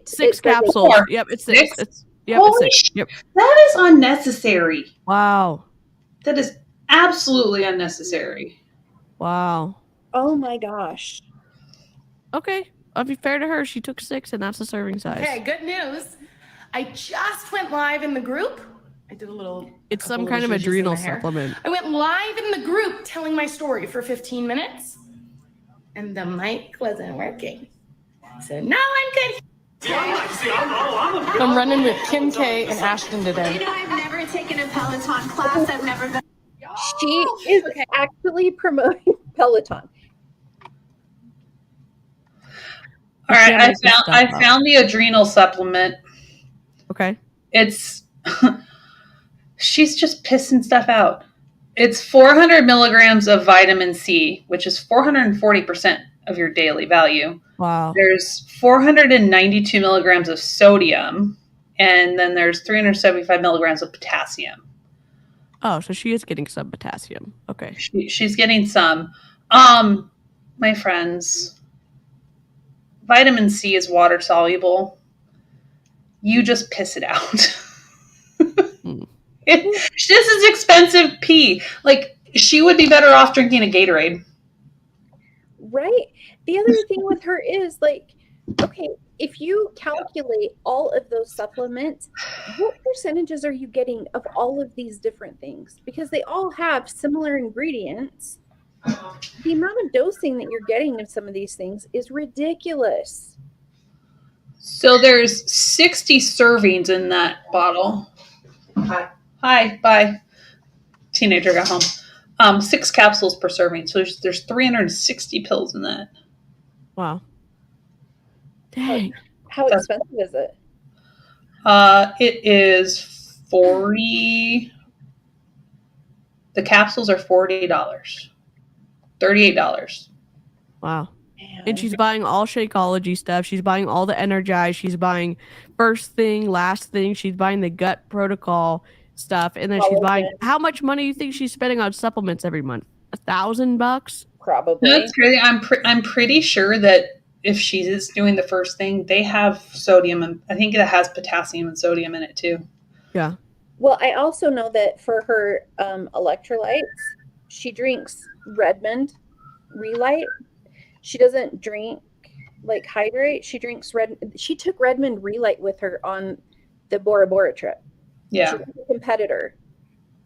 6 It says capsules. 4. Yep, it's 6. 6? It's Holy 6. shit. Yep. That is unnecessary. Wow. That is absolutely unnecessary. Wow. Oh my gosh. Okay. I'll be fair to her. She took 6, and that's the serving size. Okay, good news. I just went live in the group. I did a little. It's some kind of adrenal supplement. I went live in the group telling my story for 15 minutes, and the mic wasn't working. So now I'm good. I'm running with Kim K and Ashton today. I've never taken a Peloton class. I've never been. She is actually promoting Peloton. All right, I found the adrenal supplement. Okay. It's she's just pissing stuff out. It's 400 milligrams of vitamin C, which is 440% of your daily value. Wow. There's 492 milligrams of sodium, and then there's 375 milligrams of potassium. Oh, so she is getting some potassium. Okay. She's getting some. My friends, vitamin C is water soluble. You just piss it out. This is expensive pee. Like, she would be better off drinking a Gatorade. Right. The other thing with her is like, okay, if you calculate all of those supplements, what percentages are you getting of all of these different things? Because they all have similar ingredients. The amount of dosing that you're getting of some of these things is ridiculous. So there's 60 servings in that bottle. Hi, bye. Teenager got home. 6 capsules per serving. So there's 360 pills in that. Wow. Dang. How expensive is it? It is $40. The capsules are $40. $38. Wow. And she's buying all Shakeology stuff. She's buying all the Energize. She's buying first thing, last thing. She's buying the gut protocol stuff. And then she's buying, how much money do you think she's spending on supplements every month? $1,000? Probably. That's crazy. I'm pretty sure that if she is doing the first thing, they have sodium, and I think it has potassium and sodium in it too. Yeah. Well, I also know that for her electrolytes, she drinks Redmond Relight. She doesn't drink like hydrate. She drinks She took Redmond Relight with her on the Bora Bora trip. Yeah. She did a competitor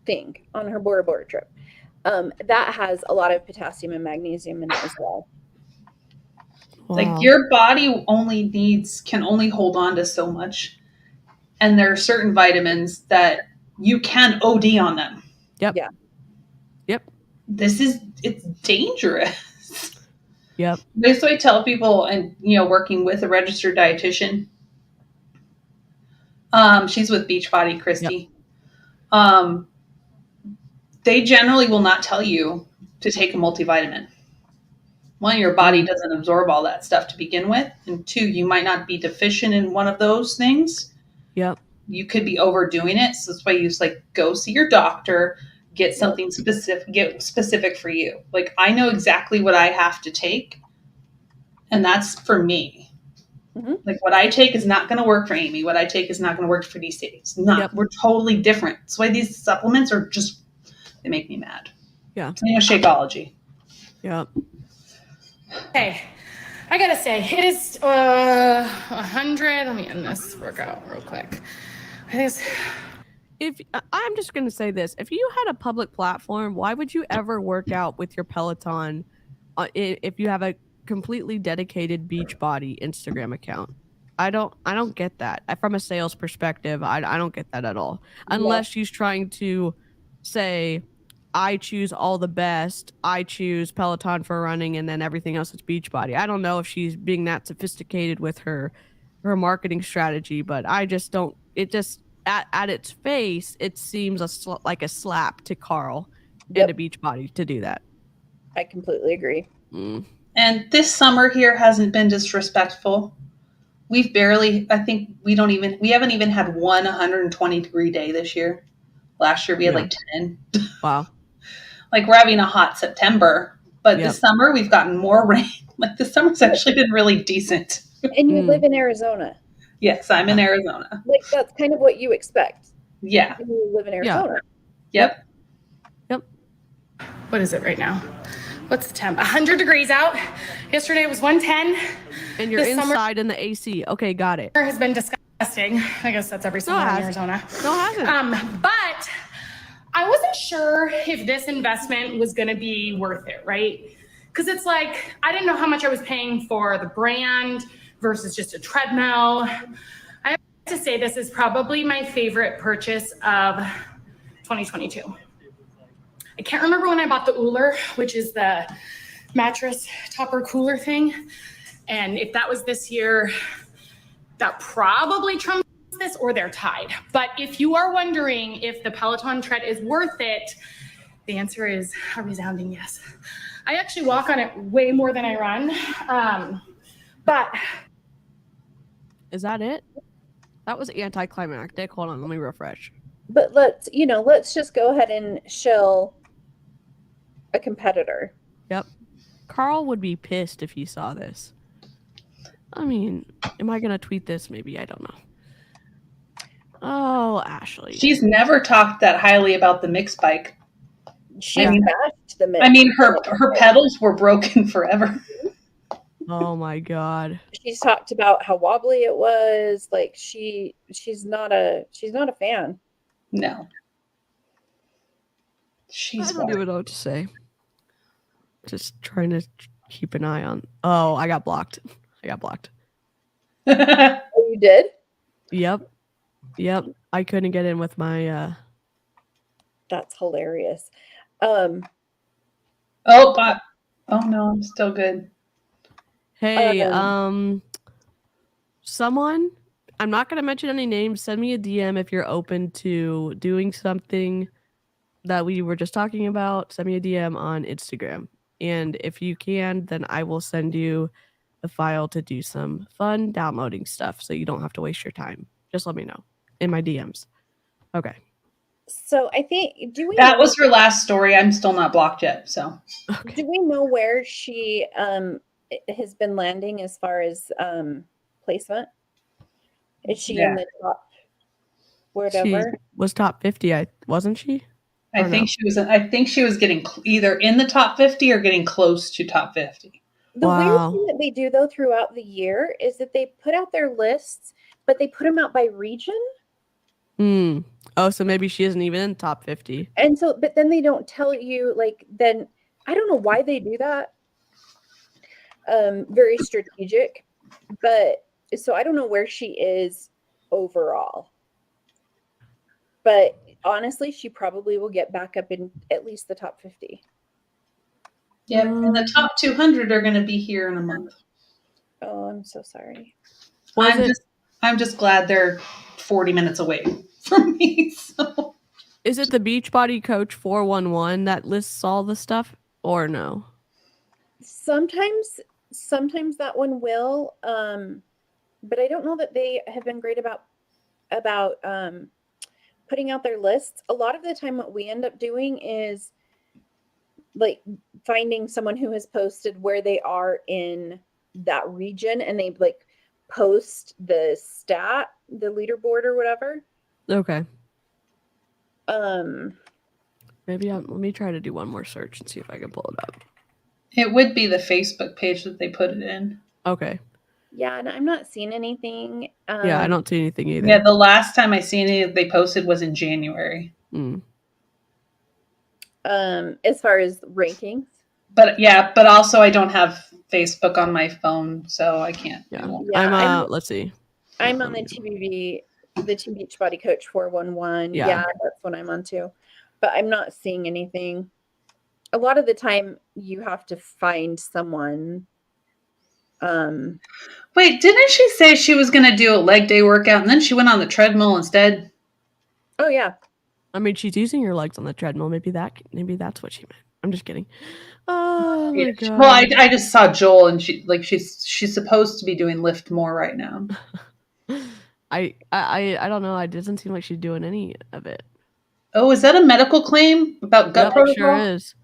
thing on her Bora Bora trip. That has a lot of potassium and magnesium in it as well. Wow. Like, your body can only hold on to so much. And there are certain vitamins that you can OD on them. Yep. Yeah. Yep. It's dangerous. Yep. That's what I tell people, and working with a registered dietitian. She's with Beachbody, Christy. Yep. They generally will not tell you to take a multivitamin. One, your body doesn't absorb all that stuff to begin with, and 2, you might not be deficient in one of those things. Yep. You could be overdoing it, so that's why you go see your doctor, get something specific for you. Like, I know exactly what I have to take, and that's for me. Mm-hmm. Like, what I take is not going to work for Amy. What I take is not going to work for DC. It's not. Yep. We're totally different. That's why these supplements are just, they make me mad. Yeah. Shakeology. Yep. Hey, I gotta say, it is 100. Let me end this workout real quick. I'm just going to say this. If you had a public platform, why would you ever work out with your Peloton if you have a completely dedicated Beachbody Instagram account? I don't get that. From a sales perspective, I don't get that at all. Unless she's trying to say, I choose all the best. I choose Peloton for running, and then everything else is Beachbody. I don't know if she's being that sophisticated with her marketing strategy, but I just don't. It just at its face, it seems like a slap to Carl and a Beachbody to do that. I completely agree. And this summer here hasn't been disrespectful. We've barely. I think we haven't even had one 120-degree day this year. Last year we had 10. Wow. Like, we're having a hot September, but this summer we've gotten more rain. Like, this summer's actually been really decent. And you live in Arizona. Yes, I'm in Arizona. Like, that's kind of what you expect. Yeah. You live in Arizona. Yep. What is it right now? What's the temp? 100 degrees out. Yesterday it was 110. And you're This summer inside in the AC. Okay, got it. has been disgusting. I guess that's every summer in Arizona. No, it hasn't. But I wasn't sure if this investment was going to be worth it, right? Because it's like, I didn't know how much I was paying for the brand versus just a treadmill. I have to say this is probably my favorite purchase of 2022. I can't remember when I bought the Uller, which is the mattress topper cooler thing. And if that was this year, that probably trumps this, or they're tied. But if you are wondering if the Peloton tread is worth it, the answer is a resounding yes. I actually walk on it way more than I run. But is that it? That was anticlimactic. Hold on, let me refresh. But let's just go ahead and shill a competitor. Yep. Carl would be pissed if he saw this. I mean, am I going to tweet this? Maybe. I don't know. Oh, Ashlie. She's never talked that highly about the mix bike. She bashed the mix. I mean, her pedals were broken forever. Oh my God. She's talked about how wobbly it was. Like she's not a fan. No. I don't even know what to say. Just trying to keep an eye on. Oh, I got blocked. Oh, you did? Yep. I couldn't get in with my. That's hilarious. Oh no, I'm still good. Hey, someone. I'm not gonna mention any names. Send me a DM if you're open to doing something that we were just talking about. Send me a DM on Instagram. And if you can, then I will send you a file to do some fun downloading stuff so you don't have to waste your time. Just let me know in my DMs. Okay. So I think, that was her last story. I'm still not blocked yet. So do we know where she has been landing as far as placement? Is she in the top whatever? She was top 50, wasn't she? I think she was getting either in the top 50 or getting close to top 50. The weird thing that they do though throughout the year is that they put out their lists, but they put them out by region. Oh, so maybe she isn't even in top 50. And so, but then they don't tell you, like, then I don't know why they do that. Very strategic, but so I don't know where she is overall. But honestly, she probably will get back up in at least the top 50. Yeah, and the top 200 are going to be here in a month. Oh, I'm so sorry. I'm just glad they're 40 minutes away from me. So. Is it the Beachbody Coach 411 that lists all the stuff, or no? Sometimes that one will, but I don't know that they have been great about putting out their lists. A lot of the time what we end up doing is like finding someone who has posted where they are in that region, and they like post the stat, the leaderboard or whatever. Okay. Maybe let me try to do one more search and see if I can pull it up. It would be the Facebook page that they put it in. Okay. Yeah, and I'm not seeing anything. Yeah, I don't see anything either. Yeah, the last time I seen any they posted was in January. As far as rankings. But also I don't have Facebook on my phone, so I can't. Yeah, let's see. I'm on the TBV, the Team Beachbody Coach 411. Yeah, that's what I'm on too. But I'm not seeing anything. A lot of the time you have to find someone. Wait, didn't she say she was going to do a leg day workout and then she went on the treadmill instead? Oh yeah. I mean, she's using her legs on the treadmill. Maybe that's what she meant. I'm just kidding. Oh my God. Well, I just saw Joel, and she's supposed to be doing lift more right now. I don't know. It doesn't seem like she's doing any of it. Oh, is that a medical claim about gut protocol? Sure is.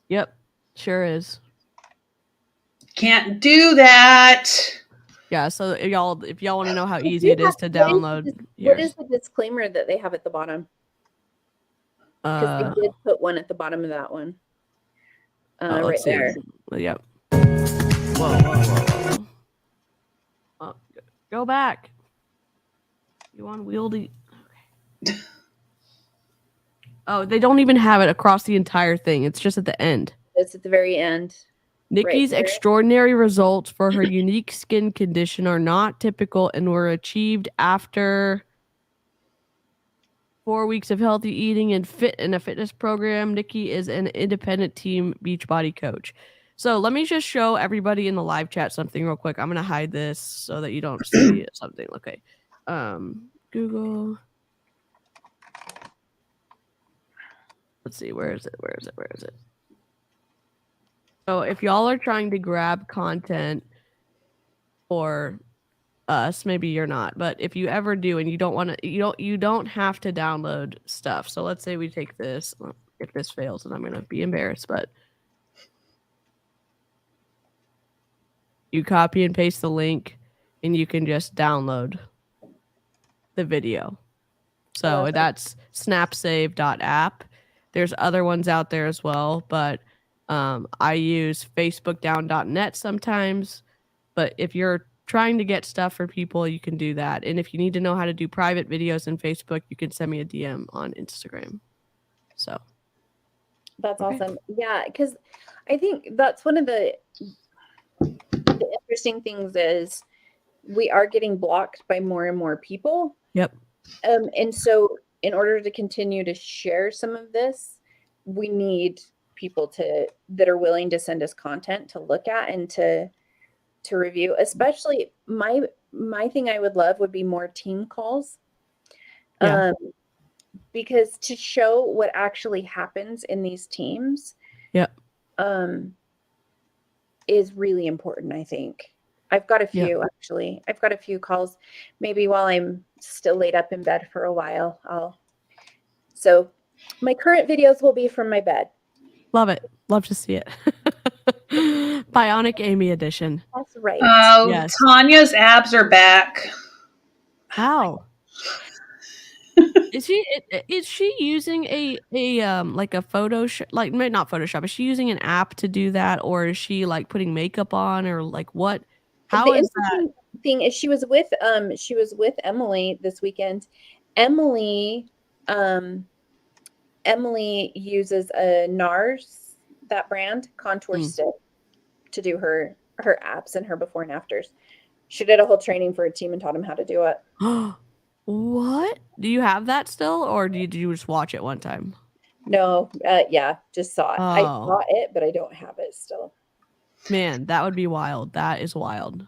Yep, sure is. Can't do that. Yeah, so if y'all want to know how If easy you it is have- to what is download, the dis- What here's is the disclaimer that they have at the bottom? Because they did put one at the bottom of that one. Right let's see. there. Yep. Whoa. Go back. You unwieldy. Okay. Oh, they don't even have it across the entire thing. It's just at the end. It's at the very end. Nikki's there. extraordinary results for her unique skin condition are not typical and were achieved after 4 weeks of healthy eating and a fitness program. Nikki is an independent team Beachbody coach. So let me just show everybody in the live chat something real quick. I'm gonna hide this so that you don't see something. Okay. Google. Let's see, where is it? So if y'all are trying to grab content for us, maybe you're not, but if you ever do and you don't want to, you don't have to download stuff. So let's say we take this. If this fails, and I'm gonna be embarrassed, but you copy and paste the link and you can just download the video. So that's snapsave.app. There's other ones out there as well, but I use facebookdown.net sometimes. But if you're trying to get stuff for people, you can do that. And if you need to know how to do private videos in Facebook, you can send me a DM on Instagram. So that's awesome. Yeah, because I think that's one of the interesting things is we are getting blocked by more and more people. Yep. And so in order to continue to share some of this, we need people that are willing to send us content to look at and to review. Especially my thing I would love would be more team calls. Yeah. Because to show what actually happens in these teams, is really important, I think. I've got a few actually. I've got a few calls. Maybe while I'm still laid up in bed for a while, so my current videos will be from my bed. Love it. Love to see it. Bionic Amy edition. That's right. Oh, Yes. Tanya's abs are back. How? Is she using a like a Photoshop, like not Photoshop, is she using an app to do that, or is she like putting makeup on, or like what? How is that? The interesting thing is she was with Emily this weekend. Emily uses a NARS, that brand, contour stick, to do her abs and her before and afters. She did a whole training for a team and taught them how to do it. What? Do you have that still, or did you just watch it one time? No, just saw it. I saw it, but I don't have it still. Man, that would be wild. That is wild.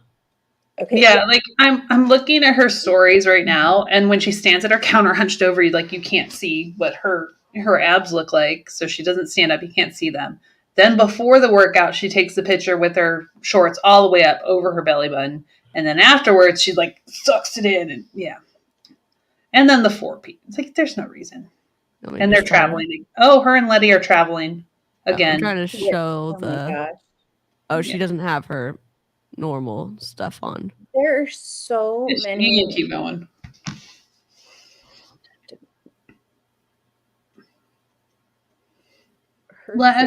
Okay. Yeah, like I'm looking at her stories right now, and when she stands at her counter hunched over, you can't see what her abs look like. So she doesn't stand up, you can't see them. Then before the workout, she takes the picture with her shorts all the way up over her belly button, and then afterwards she sucks it in, and and then the 4P. It's there's no reason. And they're traveling. Oh, her and Letty are traveling again. I'm trying to show she Yeah. doesn't have her normal stuff on. There are so many. You can keep going.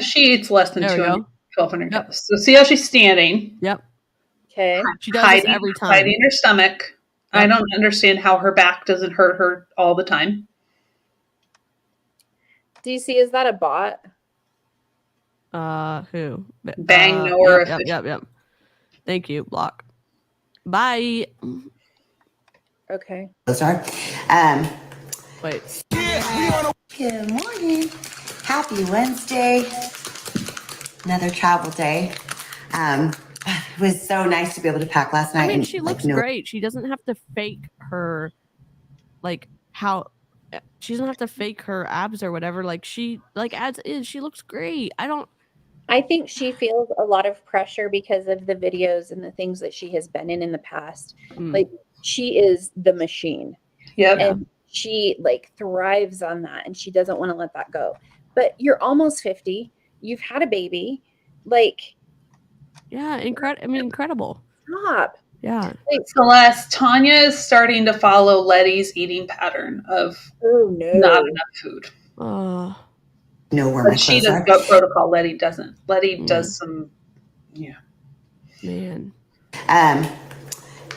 She eats less than 1,200 calories. So see how she's standing. Yep. Okay. She does this every time. Hiding her stomach. Yep. I don't understand how her back doesn't hurt her all the time. DC, is that a bot? Who? Bang Noah. Yep. Thank you. Block. Bye. Okay. Sorry. Wait. Good morning. Happy Wednesday. Another travel day. It was so nice to be able to pack last night. I mean, she looks great. She doesn't have to fake her, she doesn't have to fake her abs or whatever. She as is. She looks great. I think she feels a lot of pressure because of the videos and the things that she has been in the past. She is the machine. Yep. And she thrives on that, and she doesn't want to let that go. But you're almost 50. You've had a baby. Yeah, incredible. Stop. Yeah. Celeste, Tanya is starting to follow Letty's eating pattern of not enough food. Oh. Know where But my she clothes does are. goat protocol. Letty doesn't. Letty does some, Man.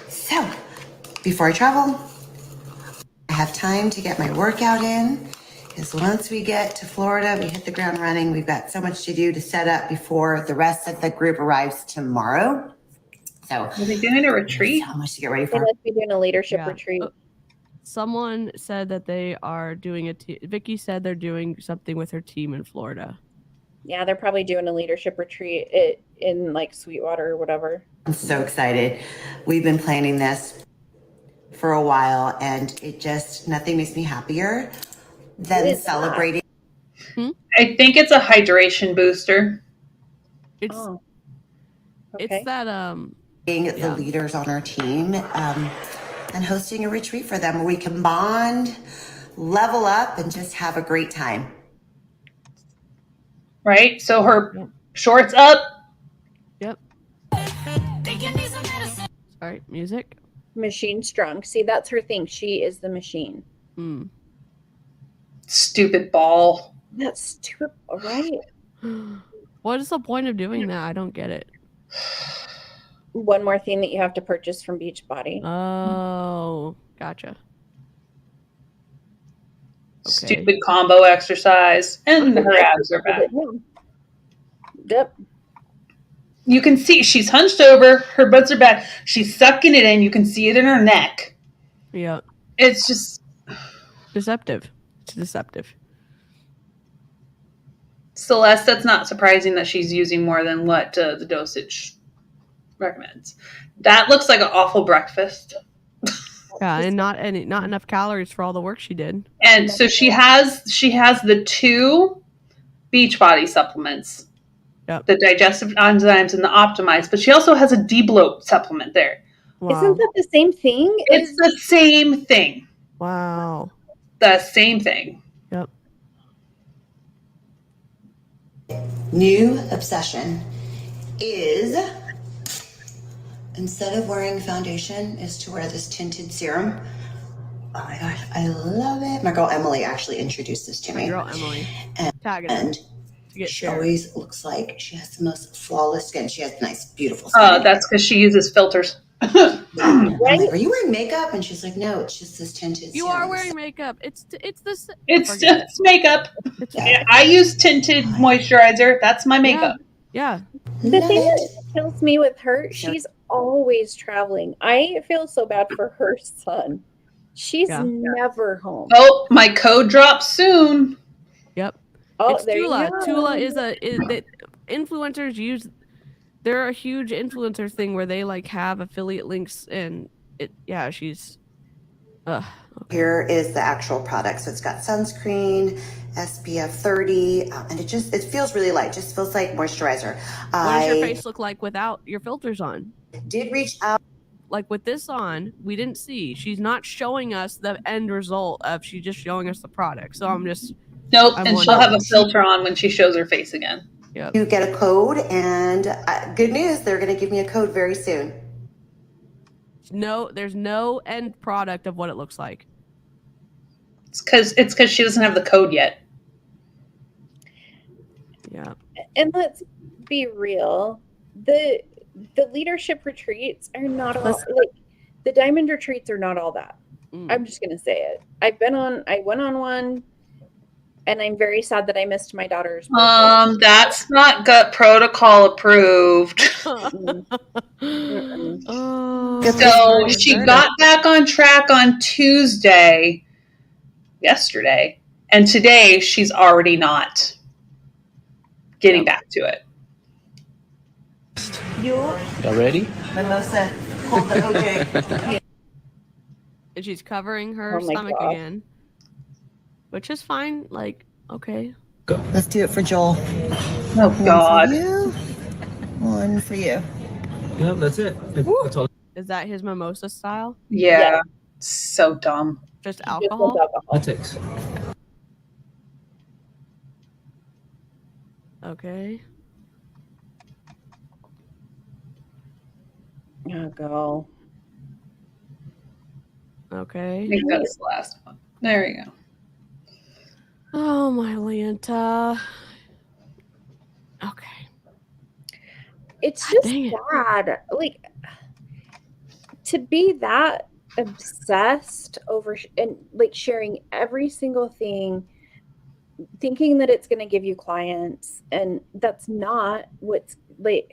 So, before I travel, I have time to get my workout in. Because once we get to Florida, we hit the ground running. We've got so much to do to set up before the rest of the group arrives tomorrow. So, are they doing a retreat? So much to get ready They for. must be doing a leadership retreat. Someone said that they are doing Vicky said they're doing something with her team in Florida. Yeah, they're probably doing a leadership retreat in like Sweetwater or whatever. I'm so excited. We've been planning this for a while, and nothing makes me happier than celebrating. I think it's a hydration booster. It's okay. It's that the leaders on our team and hosting a retreat for them where we can bond, level up, and just have a great time. Right? So her shorts up. Yep. Sorry, music. Machine strong. See, that's her thing. She is the machine. Stupid ball. That's stupid, right? What is the point of doing that? I don't get it. One more thing that you have to purchase from Beachbody. Oh, gotcha. Okay. Stupid combo exercise. And her abs are back. Yep. You can see she's hunched over. Her butts are back. She's sucking it in. You can see it in her neck. Yeah. It's just deceptive. It's deceptive. Celeste, that's not surprising that she's using more than what the dosage recommends. That looks like an awful breakfast. Yeah, and not enough calories for all the work she did. And so she has the 2 Beachbody supplements. Yep. The digestive enzymes and the optimized, but she also has a debloat supplement there. Wow. Isn't that the same thing? It's the same thing. Wow. The same thing. Yep. New obsession is, instead of wearing foundation, is to wear this tinted serum. Oh my gosh, I love it. My girl Emily actually introduced this to me. My girl Emily. And she always looks like she has the most flawless skin. She has nice, beautiful skin. Oh, that's because she uses filters. I'm like, are you wearing makeup? And she's like, no, it's just this tinted You serum. are wearing makeup. It's makeup. I use tinted moisturizer. That's my makeup. Yeah. The thing that kills me with her, she's always traveling. I feel so bad for her son. She's never home. Oh, my code drops soon. Yep. Oh, it's there Tula. you go. Tula is that influencers use. They're a huge influencer thing where they like have affiliate links and it. Yeah, she's. Okay. Here is the actual product. So it's got sunscreen, SPF 30, and it feels really light. Just feels like moisturizer. What does your face look like without your filters on? Did reach out. Like with this on, we didn't see. She's not showing us the end result of. She's just showing us the product. So I'm just. Nope, and she'll have a filter on when she shows her face again. Yep. You get a code, and good news, they're going to give me a code very soon. No, there's no end product of what it looks like. It's because she doesn't have the code yet. Yeah. And let's be real. The leadership retreats are not all like the diamond retreats are not all that. I'm just gonna say it. I went on one, and I'm very sad that I missed my daughter's birthday. That's not gut protocol approved. So she got back on track on yesterday, and today she's already not getting back to it. Y'all ready? Mimosa, hold the OJ. And she's covering her stomach again, which is fine. Like, okay. Go. Let's do it for Joel. Oh, God. One for you. Yeah, that's it. That's all. Is that his mimosa style? Yeah. So dumb. Just alcohol? That takes. Okay. Oh, go. Okay. I think that's the last one. There you go. Oh, my Lanta. Okay. It's God just dang it. sad. Like, to be that obsessed over and like sharing every single thing, thinking that it's going to give you clients, and that's not what's like.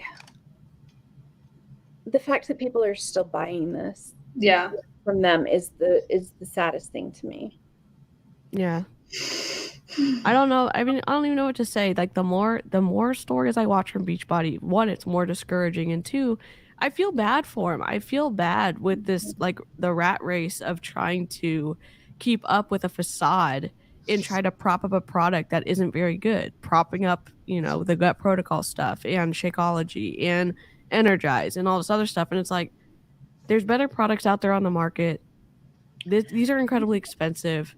The fact that people are still buying this Yeah. from them is the saddest thing to me. Yeah. I don't know. I mean, I don't even know what to say. Like the more stories I watch from Beachbody, one, it's more discouraging, and two, I feel bad for him. I feel bad with this, like the rat race of trying to keep up with a facade and try to prop up a product that isn't very good, propping up, the gut protocol stuff and Shakeology and Energize and all this other stuff. And it's like, there's better products out there on the market. These are incredibly expensive.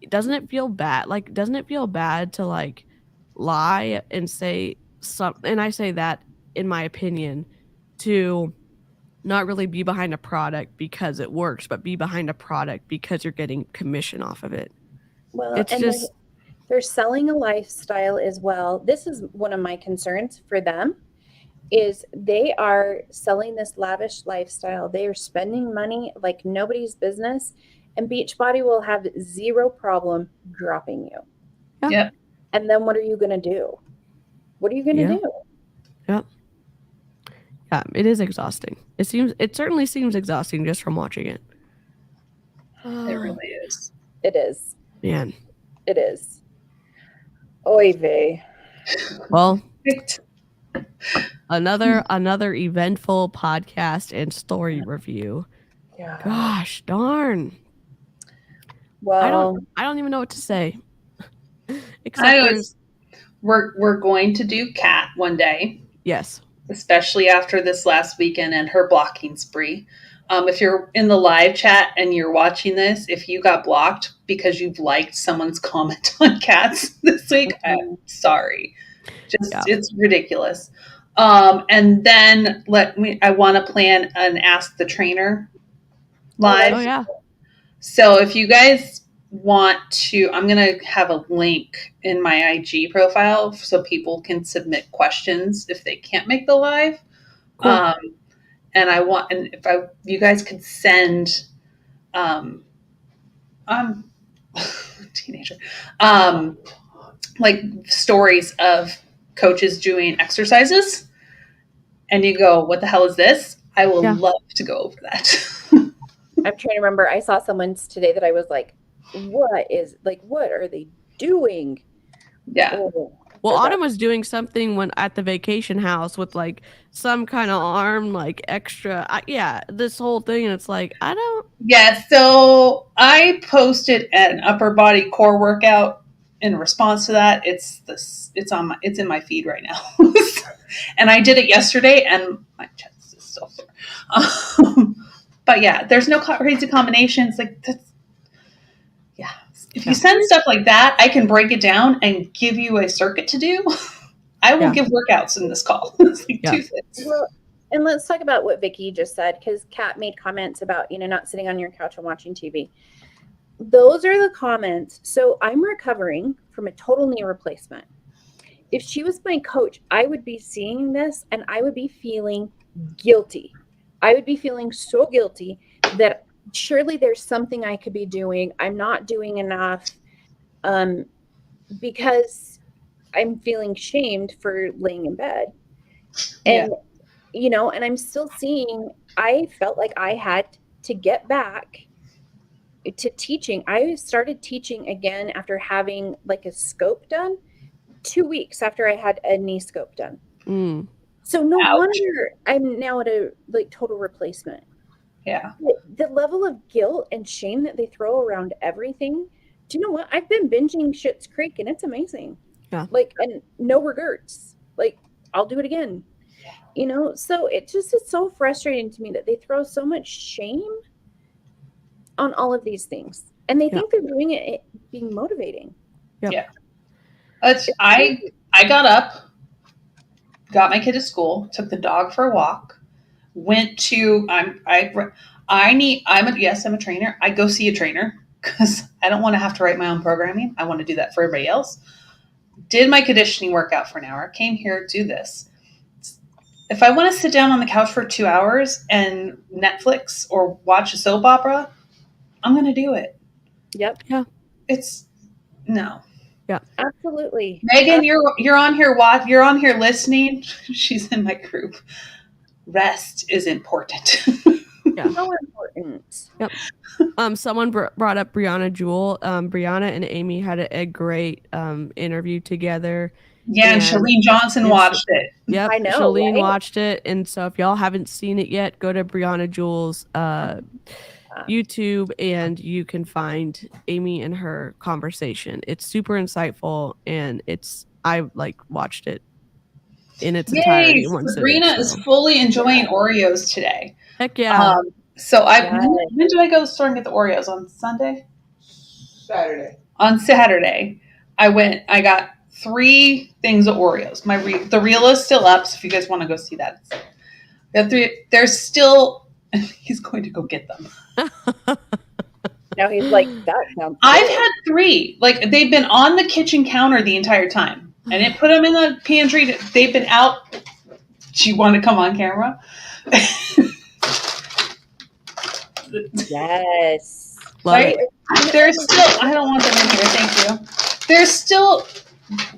Doesn't it feel bad? Like, doesn't it feel bad to like lie and say something? And I say that in my opinion, to not really be behind a product because it works, but be behind a product because you're getting commission off of it. Well, It's and just they're selling a lifestyle as well. This is one of my concerns for them, is they are selling this lavish lifestyle. They are spending money like nobody's business, and Beachbody will have zero problem dropping you. Yeah. Yep. And then what are you going to do? What are you going to do? Yep. Yeah, it is exhausting. It certainly seems exhausting just from watching it. It really is. It is. Man. It is. Oy vey. Well, another eventful podcast and story review. Yeah. Gosh darn. Well, I don't even know what to say. Except we're going to do Kat one day. Yes. Especially after this last weekend and her blocking spree. If you're in the live chat and you're watching this, if you got blocked because you've liked someone's comment on cats this week, I'm sorry. It's ridiculous. And then I want to plan an Ask the Trainer live. Oh yeah. So if you guys want to, I'm going to have a link in my IG profile so people can submit questions if they can't make the live. Cool. And if you guys could send, I'm a teenager, like stories of coaches doing exercises, and you go, what the hell is this? I will love to go over that. I'm trying to remember. I saw someone's today that I was like, what are they doing? Yeah. Oh, well, Autumn was doing something when at the vacation house with like some kind of arm, like extra. This whole thing. And it's like, I don't. Yeah. So I posted an upper body core workout in response to that. It's in my feed right now. And I did it yesterday and my chest is still sore. But yeah, there's no crazy combinations. Like that's, yeah. If you send stuff like that, I can break it down and give you a circuit to do. I will give workouts in this call. It's like 2 things. Well, and let's talk about what Vicky just said, because Kat made comments about, not sitting on your couch and watching TV. Those are the comments. So I'm recovering from a total knee replacement. If she was my coach, I would be seeing this and I would be feeling guilty. I would be feeling so guilty that surely there's something I could be doing. I'm not doing enough because I'm feeling shamed for laying in bed. And, and I'm still seeing, I felt like I had to get back to teaching. I started teaching again after having like a scope done 2 weeks after I had a knee scope done. So no wonder I'm now at a like total replacement. Yeah. The level of guilt and shame that they throw around everything. Do you know what? I've been binging Schitt's Creek and it's amazing. Yeah. Like, and no regrets. Like, I'll do it again. So it's so frustrating to me that they throw so much shame on all of these things. And they think they're doing it being motivating. Yeah. I got up, got my kid to school, took the dog for a walk, went to I'm a trainer. I go see a trainer because I don't want to have to write my own programming. I want to do that for everybody else. Did my conditioning workout for an hour, came here, do this. If I want to sit down on the couch for 2 hours and Netflix or watch a soap opera, I'm going to do it. Yep. Yeah. It's no. Yeah. Absolutely. Megan, you're on here. You're on here listening. She's in my group. Rest is important. Yeah. So important. Yep. Someone brought up Brianna Jewell. Brianna and Amy had a great interview together. Yeah, and Shalene Johnson watched it. Yep, I know, Shalene right? watched it, and so if y'all haven't seen it yet, go to Brianna Jewell's YouTube, and you can find Amy and her conversation. It's super insightful, and I watched it in its entirety. Yay! Sabrina is fully enjoying Oreos today. Heck yeah! So when did I go to the store and get the Oreos? On Sunday? Saturday. On Saturday, I got 3 things of Oreos. The reel is still up, so if you guys want to go see that. They're still, he's going to go get them. Now he's like, that sounds I've had 3. Like, they've been on the kitchen counter the entire time. I didn't put them in the pantry. They've been out. Do you want to come on camera? Yes. Right? There's still, I don't want them in here. Thank you. There's still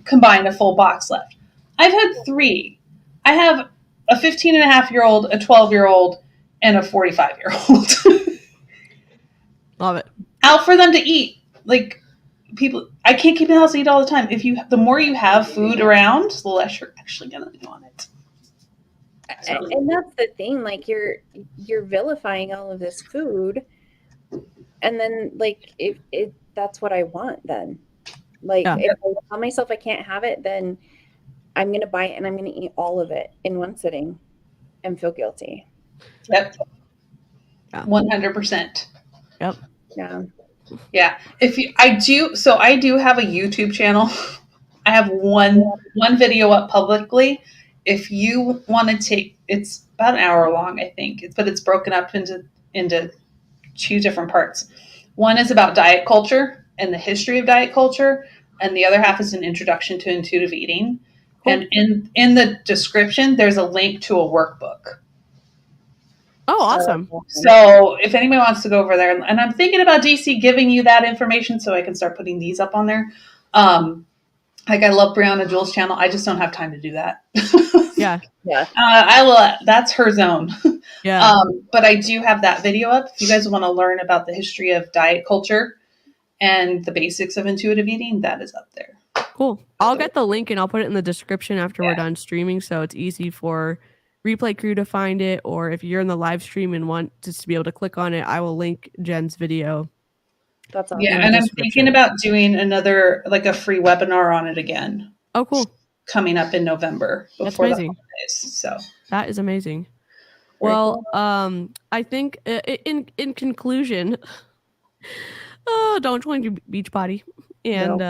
combined a full box left. I've had 3. I have a 15-and-a-half-year-old, a 12-year-old, and a 45-year-old. Love it. Out for them to eat. Like, people, I can't keep in the house to eat all the time. The more you have food around, the less you're actually going to want it. And that's the thing, like you're vilifying all of this food, and then like if that's what I want, then if I tell myself I can't have it, then I'm gonna buy it and I'm gonna eat all of it in one sitting and feel guilty. Yep. 100%. Yep. Yeah. I do have a YouTube channel. I have one video up publicly. If you want to take, it's about an hour long, I think, but it's broken up into 2 different parts. One is about diet culture and the history of diet culture, and the other half is an introduction to intuitive eating. Cool. And in the description, there's a link to a workbook. Oh, awesome. So if anybody wants to go over there, and I'm thinking about DC giving you that information so I can start putting these up on there. Like, I love Brianna Jewell's channel. I just don't have time to do that. Yeah. I will. That's her zone. Yeah. But I do have that video up. If you guys want to learn about the history of diet culture and the basics of intuitive eating, that is up there. Cool. I'll get the link and I'll put it in the description after we're done streaming, so it's easy for replay crew to find it. Or if you're in the live stream and want just to be able to click on it, I will link Jen's video. That's awesome. Yeah, and I'm thinking about doing another, like, a free webinar on it again. Oh, cool. Coming up in November before That's the amazing. holidays. So that is amazing. Very well, cool. I think in conclusion, don't join Beachbody, and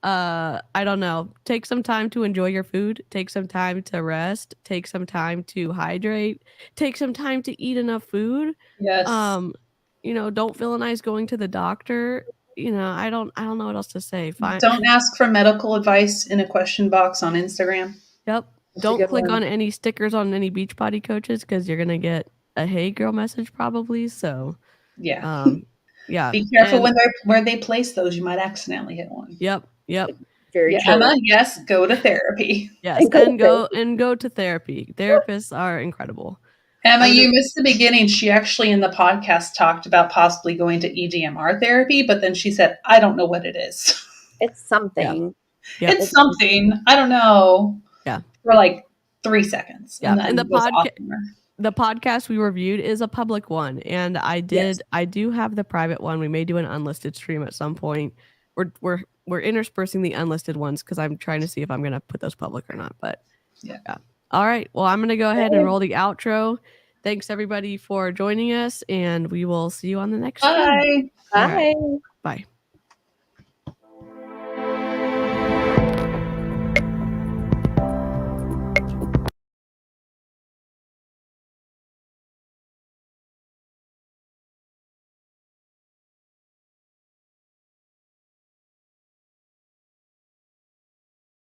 I don't know. Take some time to enjoy your food. Take some time to rest. Take some time to hydrate. Take some time to eat enough food. Yes. Don't villainize going to the doctor. I don't know what else to say. Fine. Don't ask for medical advice in a question box on Instagram. Yep. Don't click on any stickers on any Beachbody coaches, because you're gonna get a "Hey girl" message probably. So yeah. Yeah. Be careful where they place those. You might accidentally hit one. Yep. Very true. Emma, yes, go to therapy. Yes, and go to therapy. Therapists are incredible. Emma, you missed the beginning. She actually in the podcast talked about possibly going to EDMR therapy, but then she said, I don't know what it is. It's something. Yeah. It's something. I don't know. Yeah. For like 3 seconds. Yeah. And the podcast we reviewed is a public one. And I do have the private one. We may do an unlisted stream at some point. We're interspersing the unlisted ones because I'm trying to see if I'm gonna put those public or not. But yeah. All right. Well, I'm gonna go ahead and roll the outro. Thanks everybody for joining us, and we will see you on the next stream. Bye. Bye. Bye.